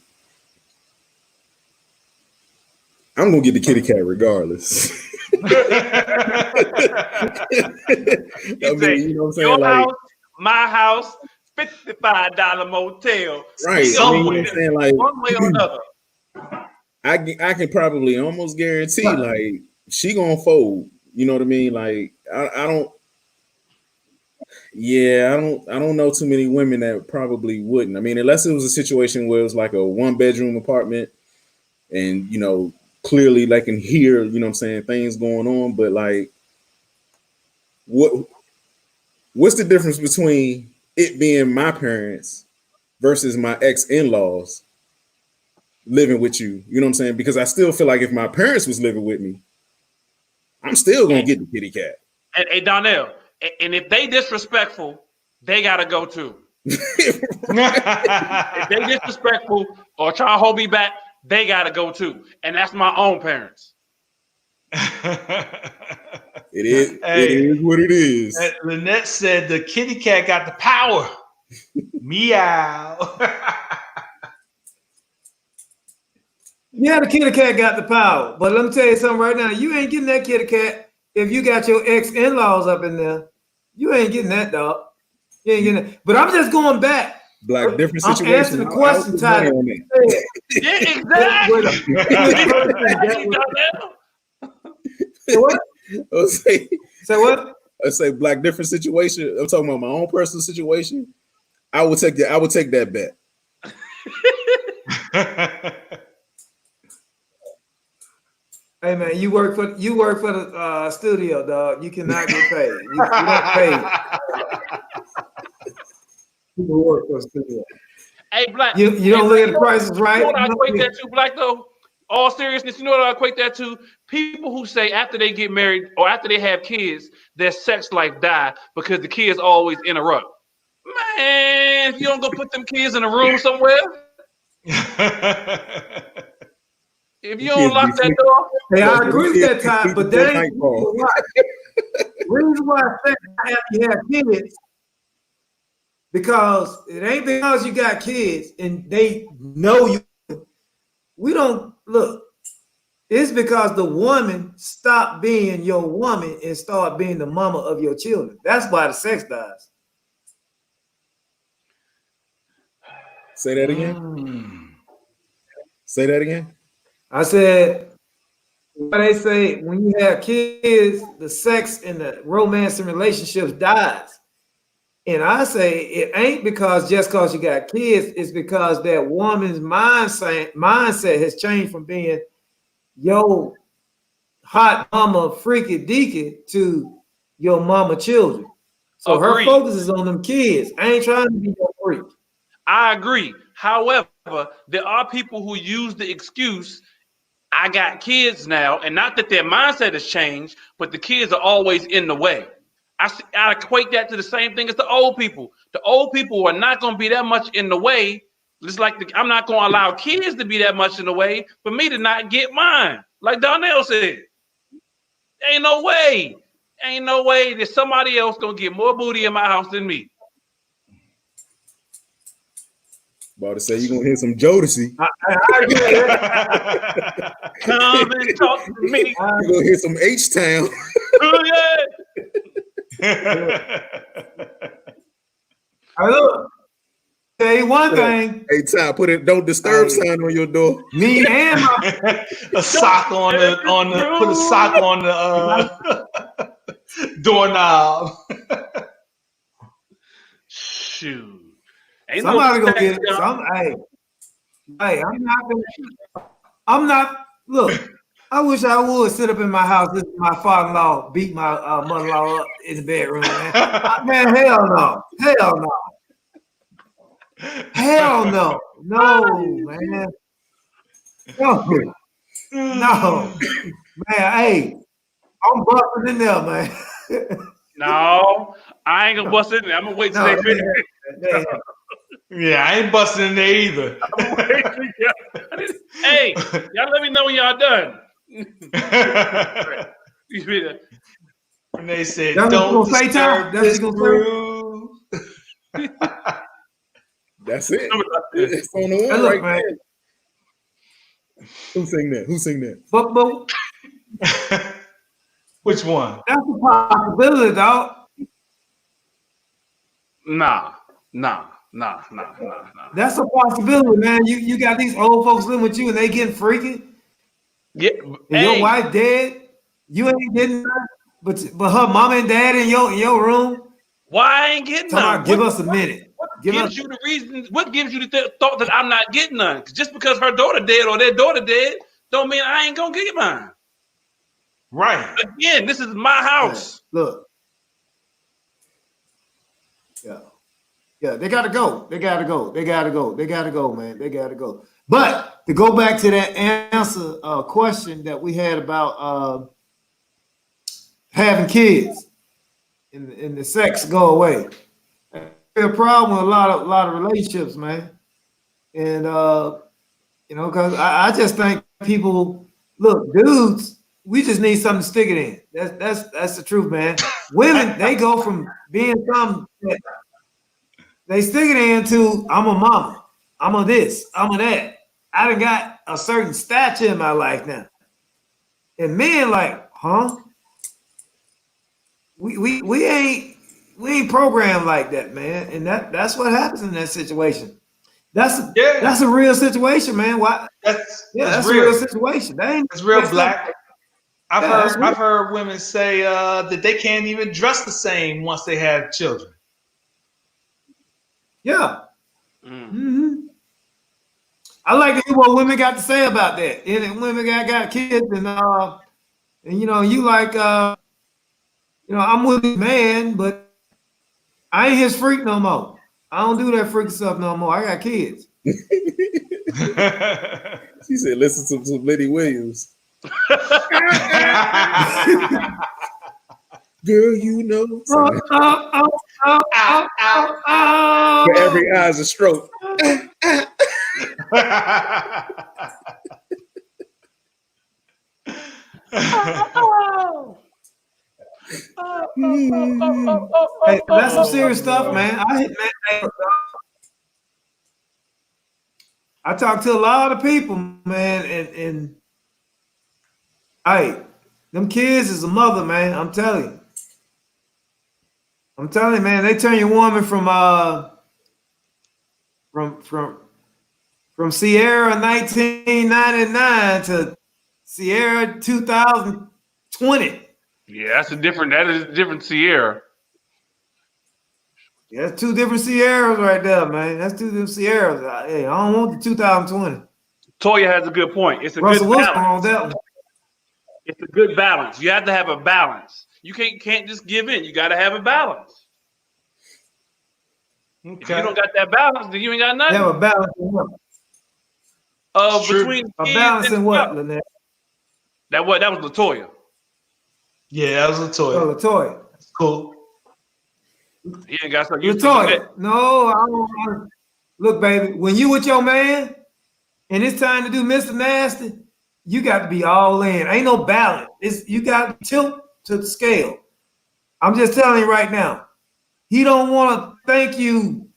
I'm going to get the kitty cat regardless. I mean, you know what I'm saying? Your house, my house, $55 motel. Right. Somewhere, you know what I'm saying? Like, one way or another. I can probably almost guarantee, like, she gonna fold. You know what I mean? Like, I don't know too many women that probably wouldn't. I mean, unless it was a situation where it was like a 1-bedroom apartment and, clearly they can hear, you know what I'm saying, things going on. But like, what's the difference between it being my parents versus my ex-in-laws living with you? You know what I'm saying? Because I still feel like if my parents was living with me, I'm still gonna get the kitty cat. And hey, Donnell, and if they disrespectful, they gotta go too. If they disrespectful or try to hold me back, they gotta go too. And that's my own parents. It is what it is. Lynette said the kitty cat got the power. Meow. Yeah, the kitty cat got the power. But let me tell you something right now. You ain't getting that kitty cat if you got your ex-in-laws up in there. You ain't getting that, dog. You ain't getting that. But I'm just going back. Black different situation. I'm answering the question, Tyler. Yeah, exactly. What? Say what? I say black different situation. I'm talking about my own personal situation. I would take that. I would take that bet. Hey man, you work for the studio, dog. You cannot get paid. You don't pay. People work for the studio. Hey, Black. You don't look at the prices, right? You know what I equate that to, Black, though? All seriousness, you know what I equate that to? People who say after they get married or after they have kids, their sex life die because the kids always interrupt. Man, if you don't go put them kids in a room somewhere, if you don't lock that door. Hey, I agree with that, Todd, but that ain't the reason why I say after you have kids, because it ain't because you got kids and they know you. We don't look. It's because the woman stopped being your woman and start being the mama of your children. That's why the sex dies. Say that again. Say that again. I said, what they say, when you have kids, the sex and the romance and relationships dies. And I say it ain't just because you got kids, it's because that woman's mindset has changed from being your hot mama freaky deaky to your mama children. So her focus is on them kids. I ain't trying to be no freak. I agree. However, there are people who use the excuse, I got kids now, and not that their mindset has changed, but the kids are always in the way. I equate that to the same thing as the old people. The old people are not going to be that much in the way. Just like I'm not going to allow kids to be that much in the way for me to not get mine. Like Donnell said, ain't no way that somebody else going to get more booty in my house than me. About to say you're going to hear some Jodeci. Come and talk to me. You're going to hear some H-Town. Oh, yeah. Look, tell you one thing. Hey, Ty, put it. Don't disturb sign on your door. Me and a sock on the put a sock on the doorknob. Shoot, somebody gonna get it. Hey, I'm not. Look. I wish I would sit up in my house, listen to my father-in-law beat my mother-in-law up in the bedroom, man. Man, hell no. Hell no. No, man. No. Man, hey, I'm busting in there, man. No, I ain't gonna bust in there. I'm gonna wait till they finish. Yeah, I ain't busting in there either. Hey, y'all let me know when y'all done. When they said don't disturb this groove. That's it. It's on the one right there. Who sang that? But which one? That's a possibility, dog. Nah. That's a possibility, man. You got these old folks living with you and they getting freaky. Yeah, and your wife dead. You ain't getting none, but her mom and dad in your room. Why I ain't getting none? Give us a minute. What gives you the reason? What gives you the thought that I'm not getting none? Just because her daughter dead or their daughter dead, don't mean I ain't gonna get mine. Right. Again, this is my house. Yeah. Look. Yeah, they gotta go. They gotta go, man. They gotta go. But to go back to that answer question that we had about having kids and the sex go away. A problem with a lot of relationships, man. And because I just think people look, dudes, we just need something to stick it in. That's the truth, man. Women, they go from being something that they stick it into, I'm a mama, I'm a this, I'm a that. I done got a certain stature in my life now. And men like, huh? We ain't programmed like that, man. And that's what happens in that situation. That's a real situation, man. Why? That's a real situation. That's real black. I've heard women say that they can't even dress the same once they have children. Yeah. Mm-hmm. I like to hear what women got to say about that. And women got kids, and you like, I'm with his man, but I ain't his freak no more. I don't do that freaky stuff no more. I got kids. She said, listen to Liddy Williams. Girl, you know. For every eye's a stroke. Hey, that's some serious stuff, man. I talk to a lot of people, man, and hey, them kids is a mother, man. I'm telling you, man. They turn your woman from Sierra 1999 to Sierra 2020. Yeah, that is a different Sierra. Yeah, that's two different Sierras right there, man. That's two different Sierras. Hey, I don't want the 2020. Toya has a good point. It's a Russell good Wilson balance. on that one. It's a good balance. You have to have a balance. You can't just give in. You got to have a balance. Okay. If you don't got that balance, then you ain't got nothing. You have a balance in what? Between a balance in what, Lynette? That was LaToya. Yeah, that was LaToya. Oh, LaToya. That's cool. He ain't got something. LaToya. No, I don't. Look, baby, when you with your man and it's time to do Mr. Nasty, you got to be all in. Ain't no balance. You got to tilt to the scale. I'm just telling you right now. He don't want to thank you,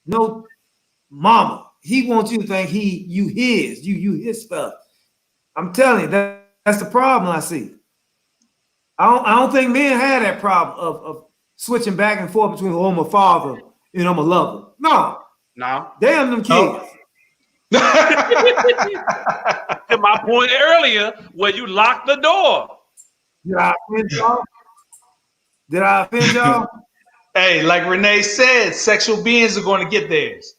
no mama. He wants you to think you his stuff. I'm telling you, that's the problem I see. I don't think men had that problem of switching back and forth between I'm a father and I'm a lover. No. Damn them kids. To my point earlier, where you locked the door. Did I offend y'all? Hey, like Renee said, sexual beings are going to get theirs.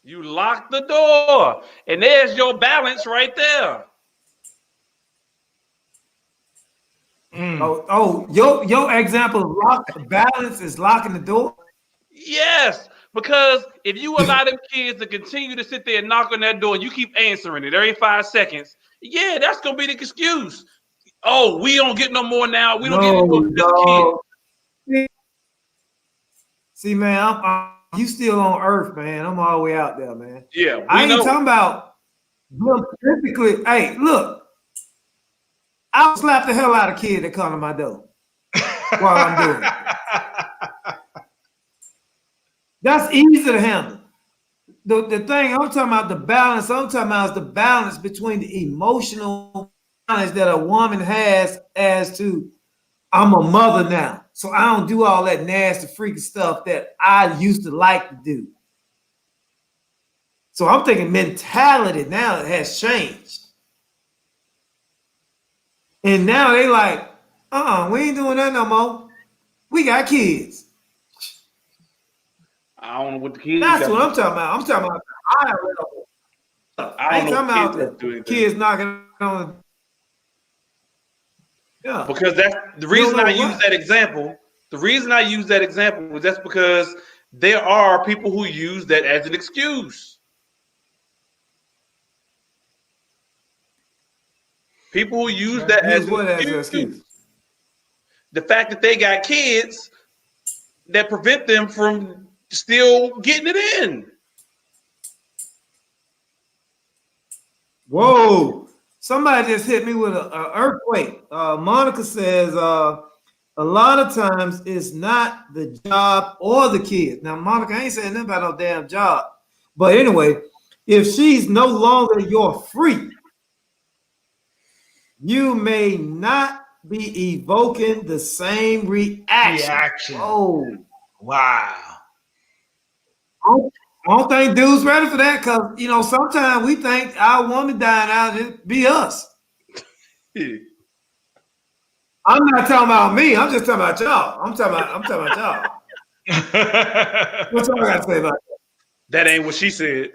You locked the door, and there's your balance right there. Your example of balance is locking the door? Yes, because if you allow them kids to continue to sit there and knock on that door, and you keep answering it every 5 seconds, yeah, that's gonna be the excuse. Oh, we don't get no more now. We don't get any more kids. See, man, you still on Earth, man. I'm all the way out there, man. Yeah, I ain't talking about specifically. Hey, look, I'll slap the hell out of kids that come to my door while I'm doing it. That's easy to handle. The thing I'm talking about, the balance I'm talking about is the balance between the emotional balance that a woman has as to, I'm a mother now, so I don't do all that nasty, freaky stuff that I used to like to do. So I'm thinking mentality now has changed. And now they like, we ain't doing that no more. We got kids. I don't know what the kids. That's what I'm talking about. I'm talking about the higher level. I ain't talking about the kids knocking on. Yeah. Because that's the reason I use that example. The reason I use that example was that's because there are people who use that as an excuse. People who use that as an excuse. the fact that they got kids that prevent them from still getting it in. Whoa! Somebody just hit me with an earthquake. Monica says a lot of times it's not the job or the kids. Now, Monica, I ain't saying nothing about no damn job. But anyway, if she's no longer your freak, you may not be evoking the same reaction. Oh, wow. I don't think dudes ready for that because, you know, sometimes we think our woman dying out, it be us. I'm not talking about me. I'm just talking about y'all. I'm talking about y'all. What's all I got to say about that? That ain't what she said.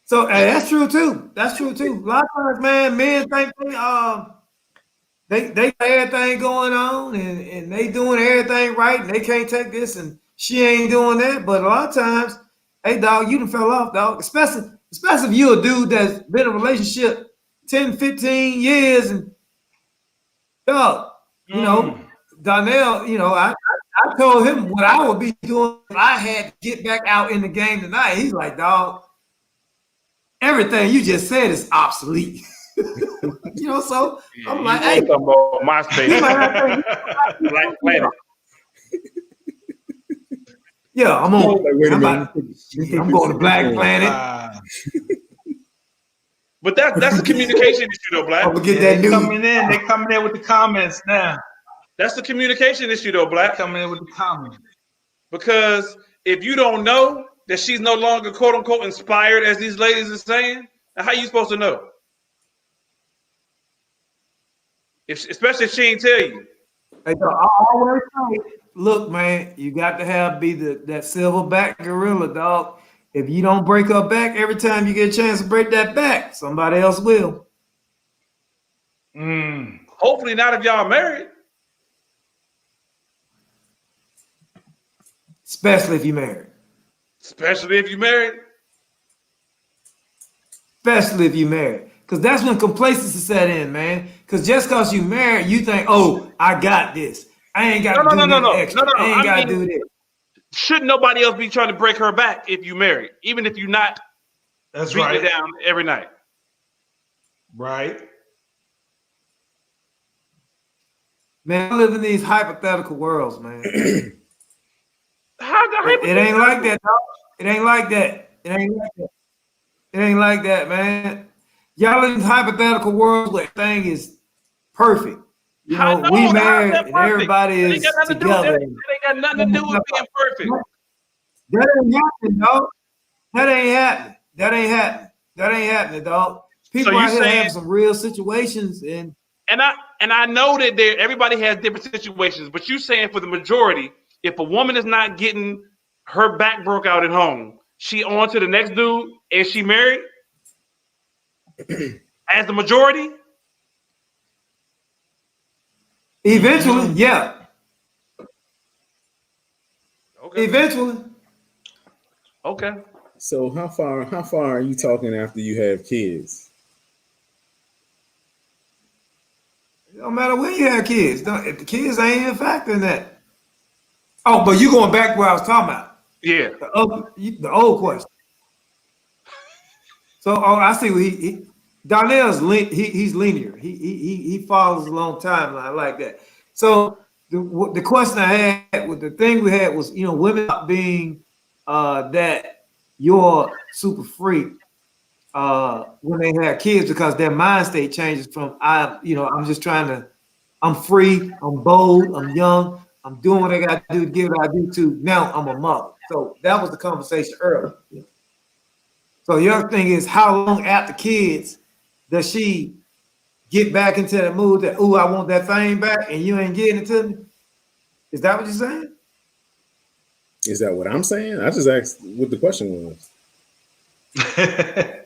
So that's true too. That's true too. A lot of times, man, men think they got everything going on and they doing everything right and they can't take this and she ain't doing that. But a lot of times, hey dog, you done fell off, dog. Especially if you're a dude that's been in a relationship 10, 15 years and dog, you know, Donnell, you know, I told him what I would be doing if I had to get back out in the game tonight. He's like, dog, everything you just said is obsolete. You know, so I'm like, hey, talking about MySpace. Black Planet. Yeah, I'm going to Black Planet. But that's a communication issue, though, Black. They're coming in with the comments now. That's the communication issue, though, Black. They're coming in with the comments. Because if you don't know that she's no longer quote unquote inspired, as these ladies are saying, how you supposed to know? Especially if she ain't tell you. Hey, I always say, look, man, you got to be that silverback gorilla, dog. If you don't break her back every time you get a chance to break that back, somebody else will. Hopefully not if y'all married. Especially if you're married. Especially if you're married. Especially if you're married. Because that's when complacency set in, man. Because just because you married, you think, oh, I got this. I ain't got to do nothing extra. I ain't got to do this. Shouldn't nobody else be trying to break her back if you married, even if you're not beating it down every night? Right. Man, I live in these hypothetical worlds, man. It ain't like that, dog. It ain't like that. It ain't like that. It ain't like that, man. Y'all in these hypothetical worlds where everything is perfect. You know, we married and everybody is together. That ain't got nothing to do with being perfect. That ain't happening, dog. That ain't happening, dog. People out here have some real situations, and I know that everybody has different situations, but you saying for the majority, if a woman is not getting her back broke out at home, she on to the next dude and she married? As the majority? Eventually, yeah. Okay. Eventually. Okay. So how far are you talking after you have kids? It don't matter when you have kids. If the kids ain't even a factor in that. Oh, but you going back where I was talking about. Yeah. The old question. So I see what Donnell's he's linear. He follows a long timeline like that. So the question I had with the thing we had was, you know, women being that you're super freak when they have kids because their mind state changes from I'm free, I'm bold, I'm young, I'm doing what I got to do to get what I do to now I'm a mother. So that was the conversation earlier. So your thing is, how long after kids does she get back into the mood that, ooh, I want that thing back and you ain't getting it to me? Is that what you're saying? Is that what I'm saying? I just asked what the question was. I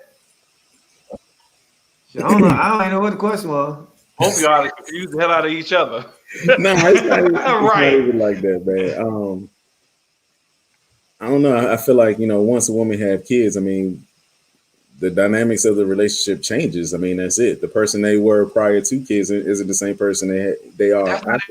don't know. I don't even know what the question was. Hope y'all confuse the hell out of each other. No, it's not even like that, man. I don't know. I feel like, you know, once a woman have kids, I mean, the dynamics of the relationship changes. I mean, that's it. The person they were prior to kids isn't the same person they are. That's not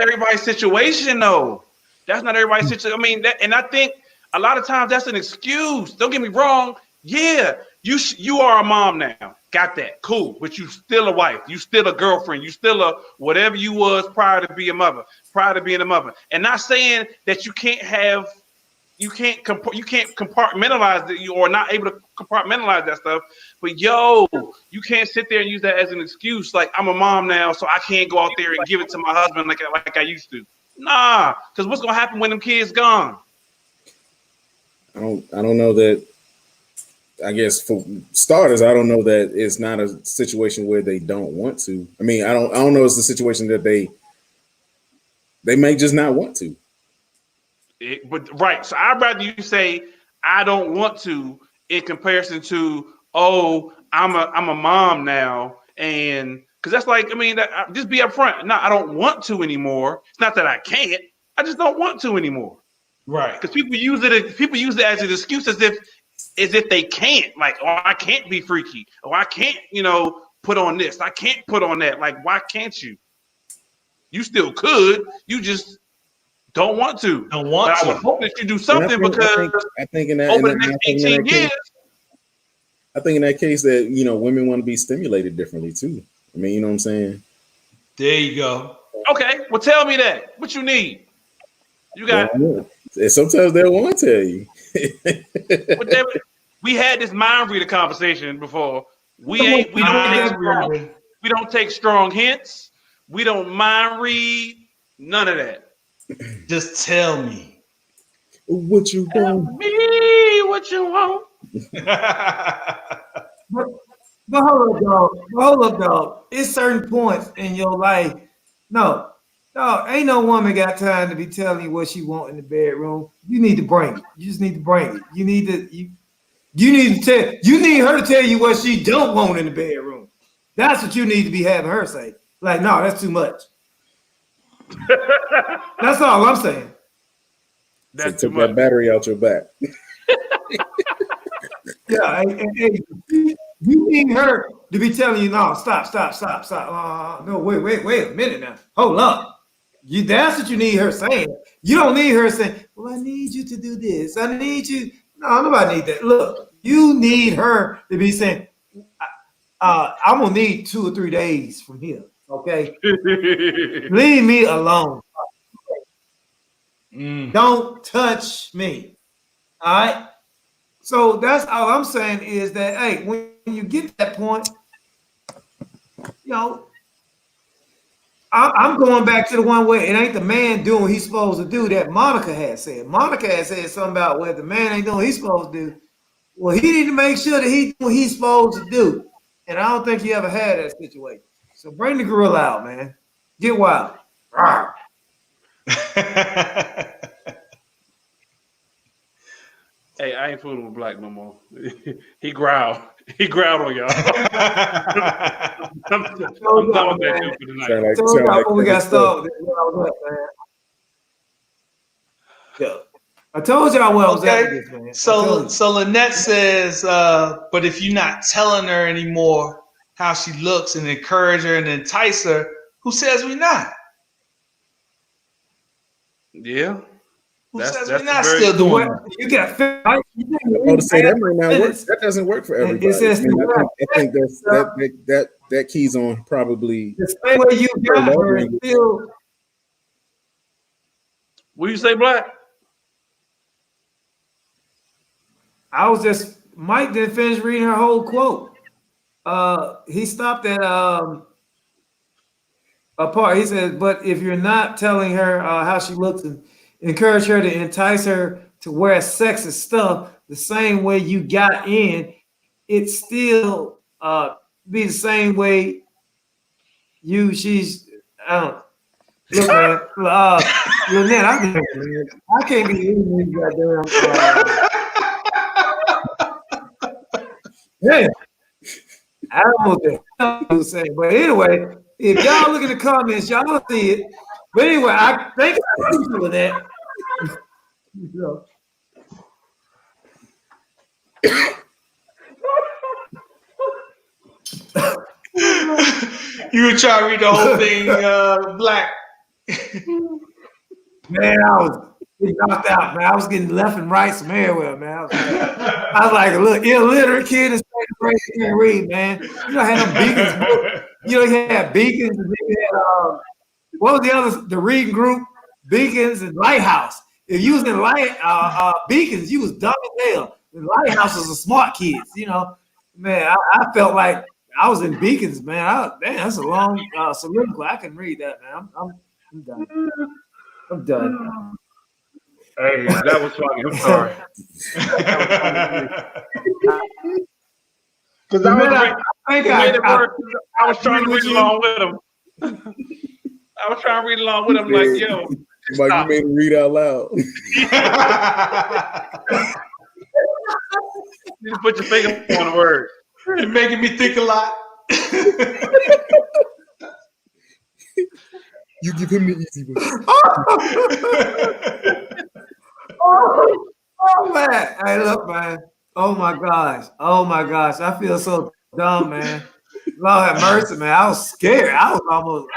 everybody's situation, though. That's not everybody's situation. I mean, and I think a lot of times that's an excuse. Don't get me wrong. Yeah, you are a mom now. Got that? Cool. But you still a wife. You still a girlfriend. You still a whatever you was prior to being a mother. Prior to being a mother. And not saying that you can't compartmentalize that you are not able to compartmentalize that stuff. But you can't sit there and use that as an excuse. Like, I'm a mom now, so I can't go out there and give it to my husband like I used to. Nah, because what's gonna happen when them kids gone? I don't know that. I guess for starters, I don't know that it's not a situation where they don't want to. I mean, I don't know it's a situation that they may just not want to. Right. So I'd rather you say I don't want to in comparison to, oh, I'm a mom now, and because that's like, I mean, just be upfront. No, I don't want to anymore. It's not that I can't. I just don't want to anymore. Right. Because people use it as an excuse as if they can't. Like, oh, I can't be freaky. Oh, I can't, put on this. I can't put on that. Like, why can't you? You still could. You just don't want to. I would hope that you do something because I think in over the next 18 years. I think in that case that, women want to be stimulated differently too. I mean, you know what I'm saying? There you go. Okay. Well, tell me that. What you need? You got. And sometimes they'll want to tell you. We had this mind reader conversation before. We don't take strong hints. We don't mind read. None of that. Just tell me what you want. Tell me what you want. But hold up, dog. It's certain points in your life. No, ain't no woman got time to be telling you what she want in the bedroom. You need to bring it. You just need to bring it. You need her to tell you what she don't want in the bedroom. That's what you need to be having her say. Like, no, that's too much. That's all I'm saying. That's took that battery out your back. Yeah, you need her to be telling you, no, stop. No, wait a minute now. Hold up. That's what you need her saying. You don't need her saying, well, I need you to do this. I need you. No, nobody need that. Look, you need her to be saying, I'm going to need 2 or 3 days from here. Okay? Leave me alone. Don't touch me. All right? So that's all I'm saying is that, hey, when you get to that point, I'm going back to the one where it ain't the man doing what he's supposed to do that Monica had said. Monica had said something about where the man ain't doing what he's supposed to do. Well, he need to make sure that he do what he's supposed to do. And I don't think he ever had that situation. So bring the gorilla out, man. Get wild. Hey, I ain't fooling with Black no more. He growled. He growled on y'all. I'm done with that for tonight. We got started. Yeah. I told y'all where I was at with this, man. So Lynette says, but if you're not telling her anymore how she looks and encourage her and entice her, who says we're not? Yeah. Who says we're not still doing it? You got I want to say that might not work. That doesn't work for everybody. I think that keys on probably the same way you got her still. What do you say, Black? Mike didn't finish reading her whole quote. He stopped at a part. He said, but if you're not telling her how she looks and encourage her to entice her to wear sexy stuff the same way you got in, it still be the same way she's look, man. Lynette, I can't be eating these goddamn yeah. I don't know what the hell you say, but anyway, if y'all look in the comments, y'all will see it. But anyway, I think I'm doing that. You were trying to read the whole thing, Black. Man, I was getting knocked out, man. I was getting left and right from everywhere, man. I was like, look, illiterate kid in second grade can't read, man. You know, I had them Beacons books. You know, you had Beacons, and then you had what was the other? The reading group, Beacons and Lighthouse. If you was in Beacons, you was dumb as hell. The Lighthouse was the smart kids, you know. Man, I felt like I was in Beacons, man. Man, that's a long soliloquy. I can read that, man. I'm done. I'm done. Hey, that was funny. I'm sorry. Because I was trying to read along with him. I was trying to read along with him, like, yo. Like you made him read out loud. You put your finger on the word. You're making me think a lot. You give him the easy one. Oh man. Hey, look, man. Oh my gosh. I feel so dumb, man. Lord have mercy, man. I was scared. I was almost,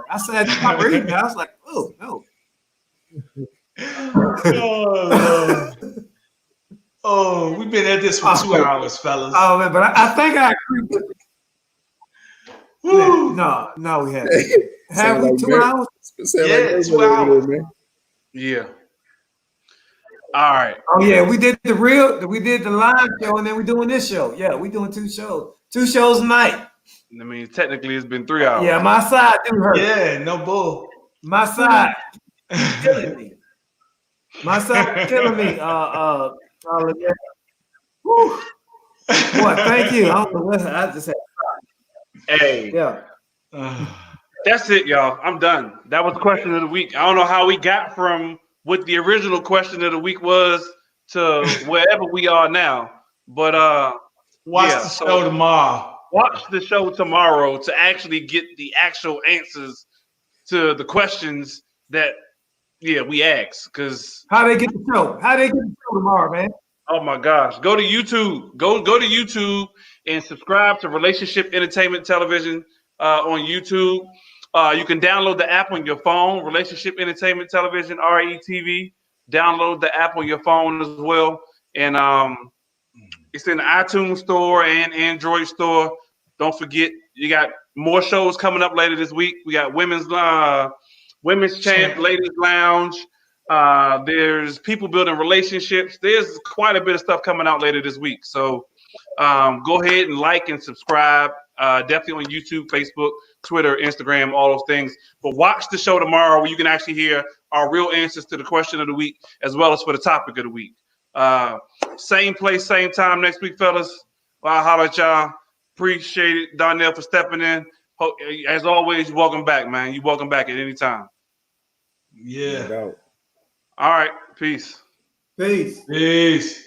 I said, I'm reading. I was like, oh, no. Oh, we've been at this for 2 hours, fellas. Oh, man, but I think I agree with you. No, we haven't. Have we 2 hours? Yeah, 2 hours. Man. Yeah. All right. Oh, yeah, we did the live show, and then we're doing this show. Yeah, we're doing 2 shows. 2 shows a night. I mean, technically, it's been 3 hours. Yeah, my side do hurt. Yeah, no bull. My side killing me. My side killing me. Boy, thank you. I don't know what I just had. Hey. Yeah. That's it, y'all. I'm done. That was the question of the week. I don't know how we got from what the original question of the week was to wherever we are now. But watch the show tomorrow. Watch the show tomorrow to actually get the actual answers to the questions that we asked. Because how they get the show? How they get the show tomorrow, man? Oh my gosh. Go to YouTube. Go to YouTube and subscribe to Relationship Entertainment Television on YouTube. You can download the app on your phone, Relationship Entertainment Television, RETV. Download the app on your phone as well. And it's in the iTunes store and Android store. Don't forget, you got more shows coming up later this week. We got Women's Champ, Ladies Lounge. There's People Building Relationships. There's quite a bit of stuff coming out later this week. So go ahead and like and subscribe. Definitely on YouTube, Facebook, Twitter, Instagram, all those things. But watch the show tomorrow where you can actually hear our real answers to the question of the week as well as for the topic of the week. Same place, same time next week, fellas. I'll holler at y'all. Appreciate it, Donnell, for stepping in. As always, you're welcome back, man. You're welcome back at any time. Yeah. All right. Peace. Peace. Peace.